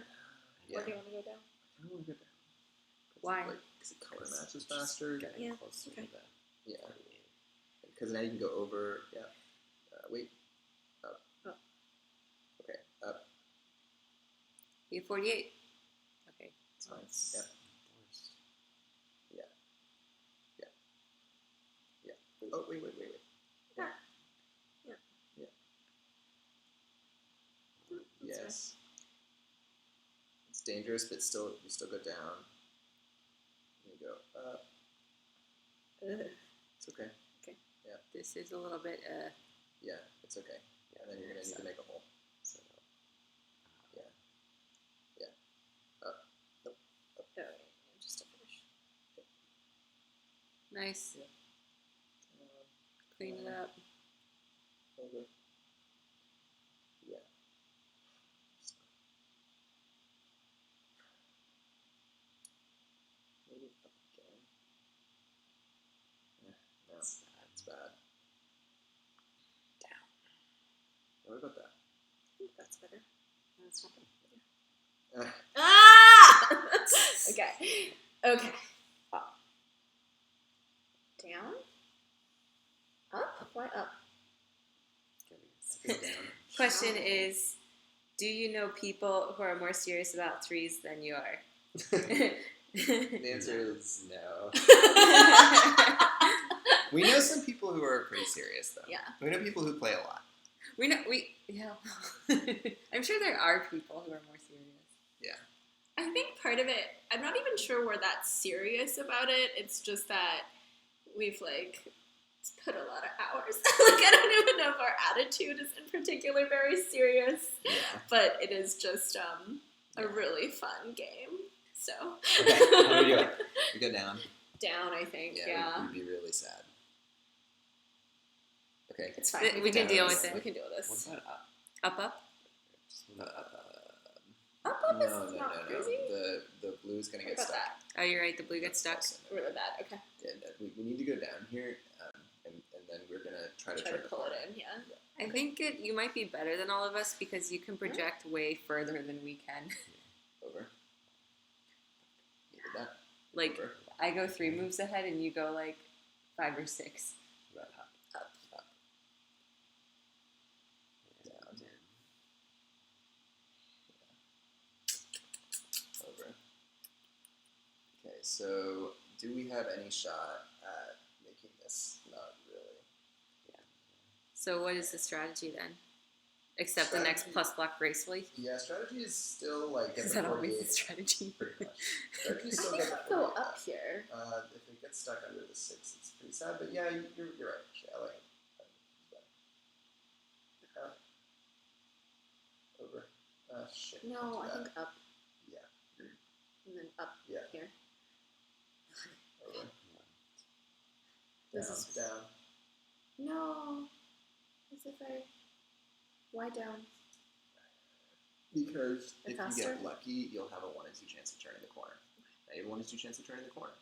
Yeah. Where do you want to go down? I don't want to go down. Why? Because it color matches faster. Getting Yeah, closer okay. to the Yeah. Because now you can go over. Yeah. Wait. Up. Up. Okay. Up. You have 48. Okay. It's fine. Yep. Yeah. Oh, wait. Yeah. Yeah. Yeah. That's Yes. It's dangerous, but still, you still go down. You go up. Ugh. It's okay. This is a little bit, Yeah, it's okay. And then you're gonna need to make a hole. so, Oh, just to finish. nice. Yeah. Clean it up. Over. Yeah. Maybe up again. No, it's bad. Down. What about that? I think that's better. That's fine. Ah! Okay. Up. Down? Up? Why up? Go down. Question is, do you know people who are more serious about threes than you are? The answer is no. We know some people who are pretty serious, though. Yeah. We know people who play a lot. Yeah. I'm sure there are people who are more serious. I think part of it, I'm not even sure we're that serious about it. It's just that we've like put a lot of hours. Like I don't even know if our attitude is in particular very serious, Yeah. but it is just a really fun game. So Okay, how do we do it? We go down. down, I think. Yeah, We'd be really sad. Okay. it's fine. We can deal this. with it. We can deal with what this. about up? Up? Just move up. Up No, is no, not no. crazy. The blue's gonna What get about stuck. that? Oh, you're right. The blue gets stuck. Also no. Really bad. Okay. Yeah, no, we need to go down here, and then we're gonna try to Try turn to the pull corner. it in. Yeah. I think you might be better than all of us because you can project way further than we can. Over. You did that. Like, Over. I go 3 moves ahead and you go like 5 or 6. About up. Up. Down. Over. Okay, so do we have any shot at making this? Not really. So what is the strategy then? Accept the next Strategy- plus block gracefully? Yeah, strategy is still like get Is the that always 48. the strategy? Pretty much. Strategy is I still think get the we'll go 48 up here. If it gets stuck under the 6, it's pretty sad. But yeah, you're right. Actually, I like it. Up. Over. Shit. No, don't do I that. think up. Yeah. and then up Yeah. here. Over. This Down. is- Down. No. As if I. Why down? Because And if faster? you get lucky, you'll have a 1 in 2 chance of turning the corner. Now you have a 1 in 2 chance of turning the corner.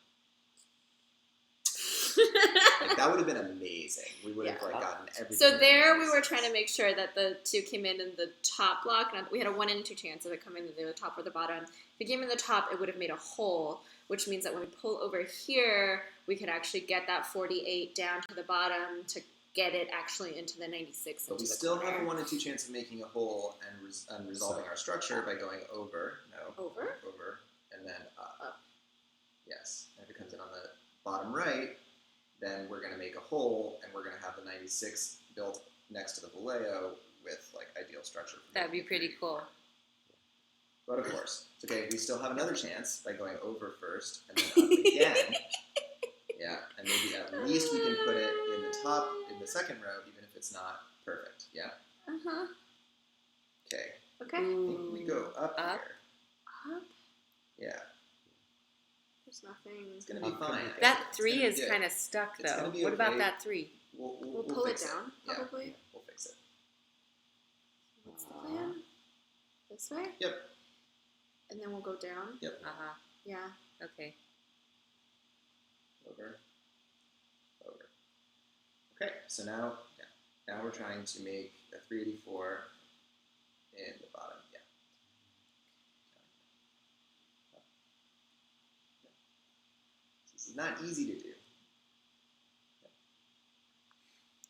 Like, that would have been amazing. We would have Yeah. gotten everything. So there, we in were trying to make sure that the 2 came in the top block. And we had a 1 in 2 chance of it coming in the top or the bottom. If it came in the top, it would have made a hole, which means that when we pull over here, we could actually get that 48 down to the bottom to get it actually into the 96. But we into the still corner. have a 1 in 2 chance of making a hole and resolving our structure by going over. No. Over? Over. And then up. Up. Yes. And if it comes in on the bottom right, then we're going to make a hole, and we're going to have the 96 built next to the Volleo with, like, ideal structure. For That'd be making pretty 384. cool. But of course, it's okay. We still have another chance by going over first and then up again. Yeah, and maybe at least we can put it in the top, in the second row, even if it's not perfect. Yeah. Uh-huh. Okay. Okay. I think we go up, Up? here. Up. Yeah. There's nothing. It's gonna be Up fine. can we go? That It's 3 gonna is be good. kind of stuck, It's gonna though. be What about okay. that 3? We'll pull it fix down, Yeah, probably. yeah, we'll fix it. What's the plan? This way? Yep. And then we'll go down? Yep. Uh-huh. Yeah. Okay. Over. Over. Okay, so now we're trying to make a 384 in the bottom. Yeah. This is not easy to do.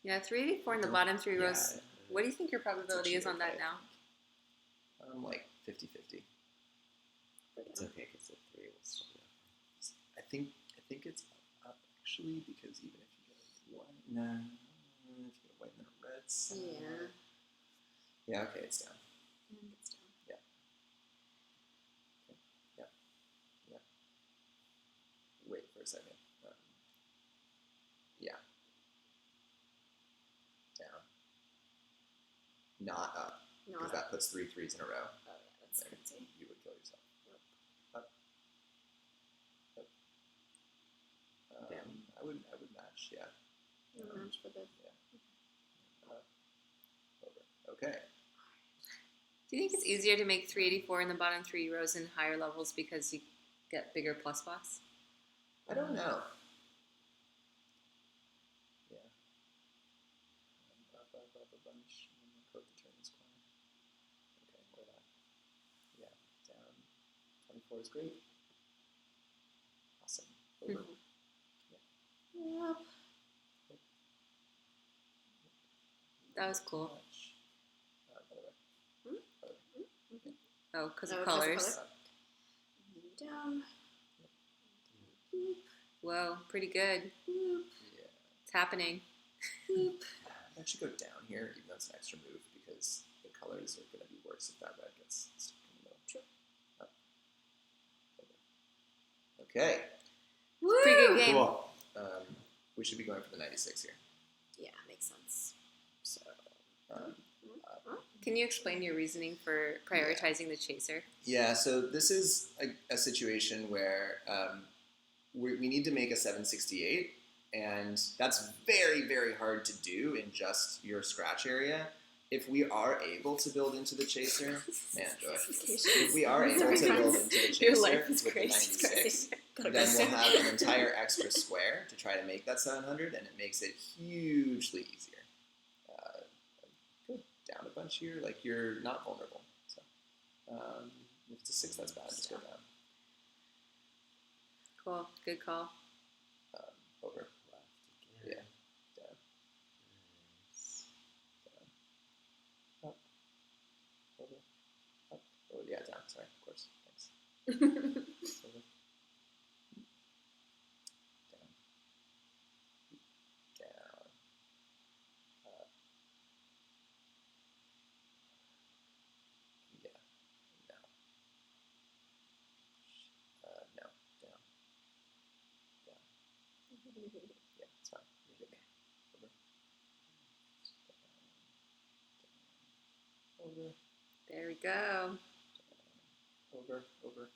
Yeah, 384 in the No. bottom 3 Yeah, rows. What do you think your probability is on that okay. now? I'm like 50-50. It's okay because the 3 will still be up. I think it's up actually, because even if you get a white, nah, if you get a white and then a red side. Yeah. Yeah. Okay, it's down. And it's down. Wait for a second. Yeah. Down. Not up, Not because up. that puts 3 3s in a row. Oh, yeah, that's Then crazy. you would kill yourself. Yep. Up. Up. Down. I would match. Yeah. No match for this. Up. Over. Okay. Do you think it's easier to make 384 in the bottom 3 rows in higher levels because you get bigger plus blocks? I don't know. Yeah. Up a bunch, and then code to turn this corner. Okay, we're that. Yeah, down. 24 is great. Awesome. Over. Yep. That was cool. Much. By the way. Hmm? Over. Oh, because Oh, of 'cause of colors. color. And then down. Boop. Whoa, pretty good. Boop. Yeah. It's happening. Boop. I actually go down here, even though it's an extra move, because the colors are going to be worse if that red gets stuck in the middle. True. Up. Over. Okay. Woo! Pretty good game. Cool. We should be going for the 96 here. Yeah, makes sense. So. Can you explain your reasoning for prioritizing the chaser? Yeah, so this is a situation where we need to make a 768, and that's very, very hard to do in just your scratch area. If we are able to build into the chaser, man, Joy. If we are able to build into the chaser Your life is with the crazy. 96, Gotta then go we'll soon. have an entire extra square to try to make that 700, and it makes it hugely easier. Go down a bunch here, like you're not vulnerable. So if it's a 6, that's bad. Just go down. Cool. Good call. Over. Left again. Yeah. Down. Nice. Down. Up. Over. Up. Oh, yeah, down. Sorry, of course. Thanks. Over. Down. Down. Up. Yeah. No. No. Down. Down. Yeah, it's fine. You're good. Over. Over. There we go. Over. Over.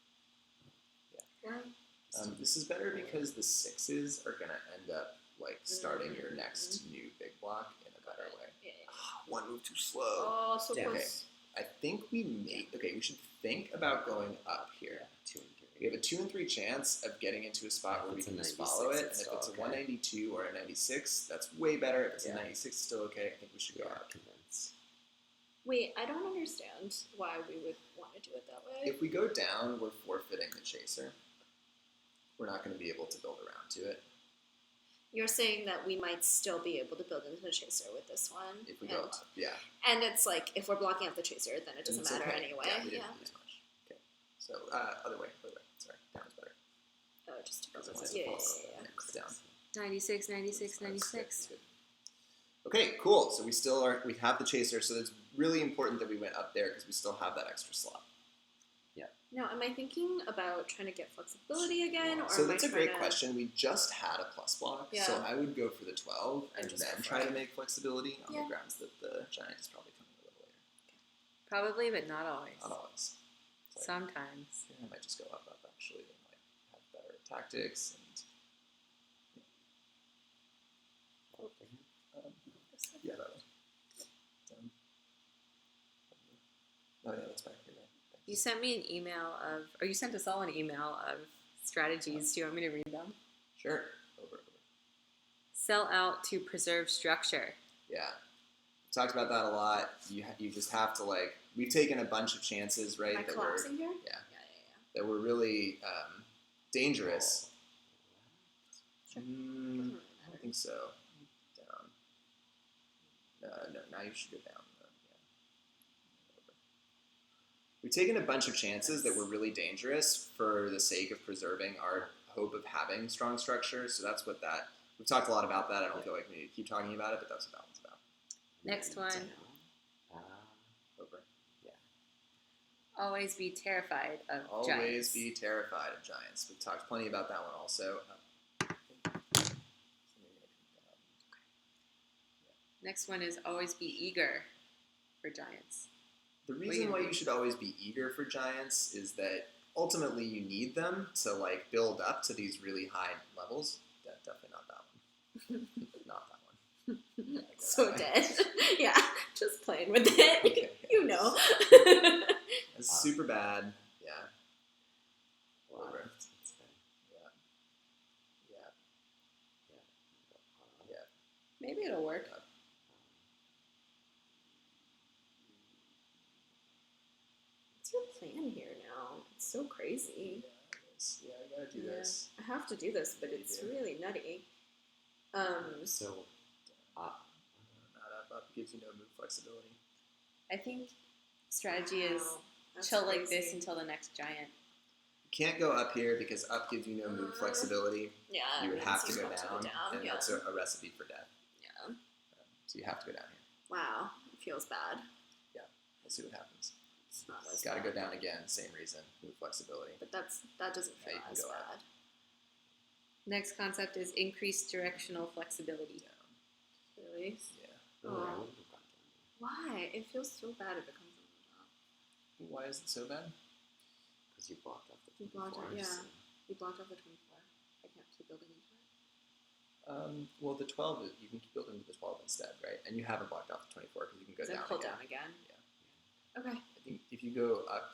Why? This is better because the 6s are going to end up like starting your next new big block in a better way. Yeah. One move too slow. Oh, so Damn. close. I think we should think about going up here. 2 and 3. We have a 2 and 3 chance of getting into a spot where we If can it's a just follow 96, it, and it's if still it's a okay. 192 or a 96, that's way better. If it's Yeah. a 96, it's still okay. I think we should go up. Convinced. Wait, I don't understand why we would want to do it that way. If we go down, we're forfeiting the chaser. We're not going to be able to build around to it. You're saying that we might still be able to build into the chaser with this one. If we go up, yeah. And it's like, if we're blocking out the chaser, then it doesn't It's matter okay. anyway. Yeah, we didn't lose much. Okay. So, other way. Sorry, down is better. Oh, just to Because go it's yeah, yeah, false. yeah, yeah. It's down. 96, 96, That's 96. good. Okay, cool. So we have the chaser, so it's really important that we went up there because we still have that extra slot. Now, am I thinking about trying to get flexibility again? Or So am that's I a great trying to- question. We just had a plus block, so Yeah. I would go for the 12 and just go then for try it. to make flexibility on Yeah. the grounds that the giant is probably coming a little later. Probably, but not always. Not always. So Sometimes. I might just go up actually. They might have better tactics and yeah, that one. Oh yeah, that's better. You're right. You sent me an email or you sent us all an email of strategies. Do you want me to read them? Sure. Over. Sell out to preserve structure. Yeah. We talked about that a lot. You just have to we've taken a bunch of chances, right? Am I that collapsing here? yeah. Yeah. that were really dangerous. Sure. I Doesn't really don't matter. think so. Down. No, now you should go down. Over. We've taken a bunch of chances that were really dangerous for the sake of preserving our hope of having strong structure. So that's what we've talked a lot about that. I don't feel like we need to keep talking about it, but that's what that one's about. Next one. Over. Always be terrified of Always giants. be terrified of giants. We've talked plenty about that one also. Next one is always be eager for giants. The reason why you should always be eager for giants is that ultimately you need them to build up to these really high levels. Definitely not that one. Not that one. So dead. Yeah, just playing with it. Okay. You know. It's super bad. Yeah. Wow. Over. It's bad. Yeah. Maybe it'll work. What's your plan here now? It's so crazy. Yeah, I gotta do this. I have to do this, but it's do. really nutty. So, Not up gives you no move flexibility. I think strategy is Wow, that's chill like this crazy. until the next giant. You can't go up here because up gives you no move flexibility. Yeah, You would it have to means go you down, and yeah. that's a recipe for death. Yeah. So you have to go down here. Wow, it feels bad. We'll see what happens. It's not as Got to bad. go down again. Same reason. Move flexibility. But that doesn't Now feel you can as go up. bad. Next concept is increased directional flexibility. Down. Really? Yeah. I wouldn't have gone down Why? It feels so bad if it comes on the top. Why is it so bad? because you blocked off the You blocked it, 24s, yeah. so- You blocked off the 24. I can't keep building into it. Well, the 12 you can keep building to the 12 instead, right? And you haven't blocked off the 24 because you can go Then down. pull again. down again. Yeah. Okay. I think if you go up,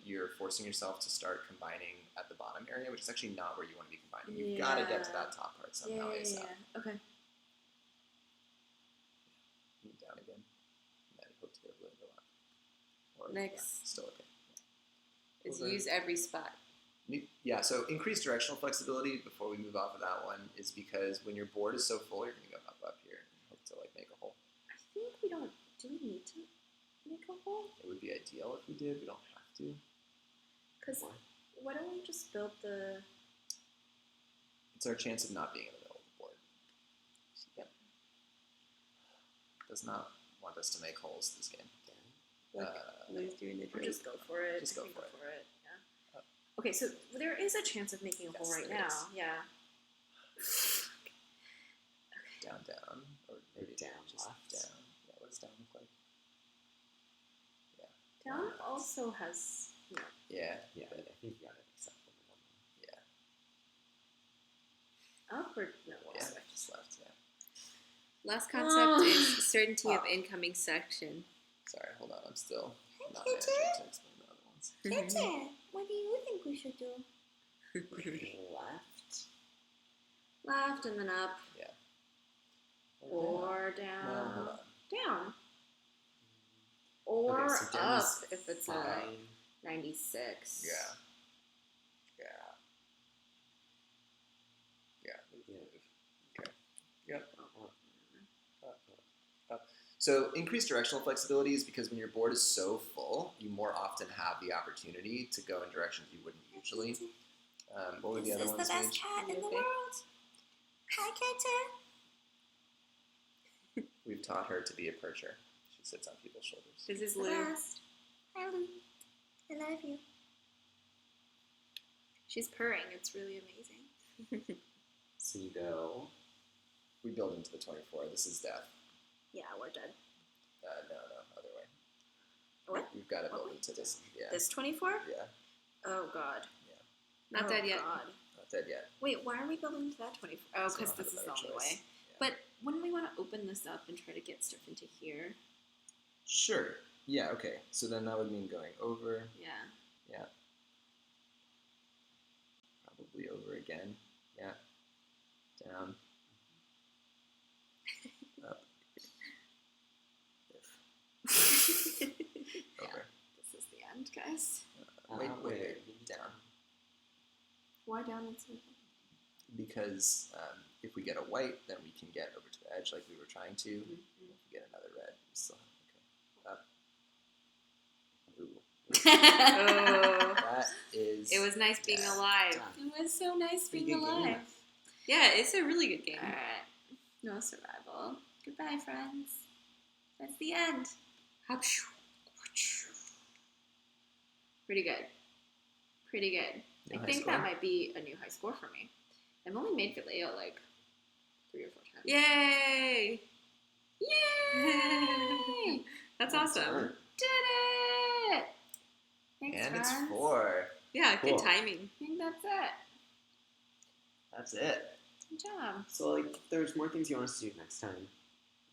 you're forcing yourself to start combining at the bottom area, which is actually not where you want to be combining. You've got to get to that top part somehow ASAP. Okay. Move down again, and then hope to go really go up. Or, Next. still okay. Is Okay. use every spot. Yeah, so increased directional flexibility before we move off of that one is because when your board is so full, you're going to go up here and hope to make a hole. I think we don't. Do we need to make a hole? It would be ideal if we did. We don't have to. Because why don't we just build the? It's our chance of not being in the middle of the board. Yep. Does not want us to make holes this game. Lose during the Or drape. just go for it. Just I go think for it. Yeah. Okay, so there is a chance of making a hole Yes, right there now. is. Yeah. Down, or maybe Down, just left. down. Yeah, what does down look like? Down also has. Yeah, Yeah, I think you gotta accept the middle. yeah. Up or no? Yeah, just left. Yeah. Last concept is certainty of incoming section. Sorry, hold on. I'm still not Hey, managing to explain the other ones. Kitty, what do you think we should do? Left. Left and then up. Yeah. Or down. Well, hold on. Down. Or Okay, so down up is if it's a fine. 96. Yeah. Yeah. Yeah. Yeah. Okay. Yep. Up. So increased directional flexibility is because when your board is so full, you more often have the opportunity to go in directions you wouldn't usually. What were the other This is ones? the best Paige? cat in the Okay. world. Hi, Kitty. We've taught her to be a percher. She sits on people's shoulders. This is The Lou. best. Hi, Lou. I love you. She's purring. It's really amazing. So you go. We build into the 24. This is death. Yeah, we're dead. No, other way. What? We've got to What build way? into this. Yeah. This 24? Yeah. Oh, God. Not oh, dead yet. God. Not dead yet. Wait, why are we building to that 24? Oh, So because I don't this have is a the better only choice. way. Yeah. But wouldn't we want to open this up and try to get stuff into here? Sure. Yeah, okay. So then that would mean going over. Yeah. Yeah. Probably over again. Yeah. Down. Up. If. Over. This is the end, guys. Wait. Down. Why down instead? Because if we get a white, then we can get over to the edge like we were trying to. Mm-hmm. If we get another red, we still have up. Ooh. Oh. That is. It was nice being Yeah. alive. It was so nice Pretty being good game. alive. Yeah, it's a really good game. Alright. No survival. Goodbye, friends. That's the end. Pretty good. Pretty good. New I high think score? that might be a new high score for me. I've only made Volleo like 3 or 4 times. Yay! Yay! That's Good awesome. turn. Did it! Thanks, And friends. it's 4. Yeah, Cool. good timing. I think that's it. That's it. Good job. So, like, if there's more things you want us to do next time,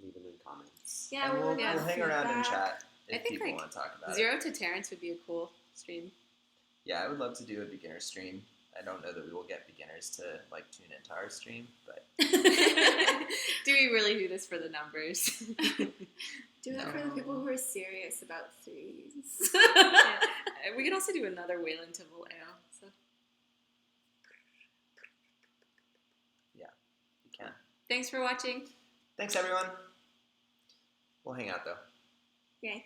leave them in comments. Yeah, And we we'll, would yeah, we'll hang around in chat I if think, people like, want to talk about it. 0 to Terrence would be a cool stream. Yeah, I would love to do a beginner stream. I don't know that we will get beginners to like tune into our stream, but Do we really do this for the numbers? Do it for the people who are serious about threes. Yeah. We could also do another Whalend to Volleo. So. yeah, you can. Thanks for watching. Thanks everyone. We'll hang out though. Yay.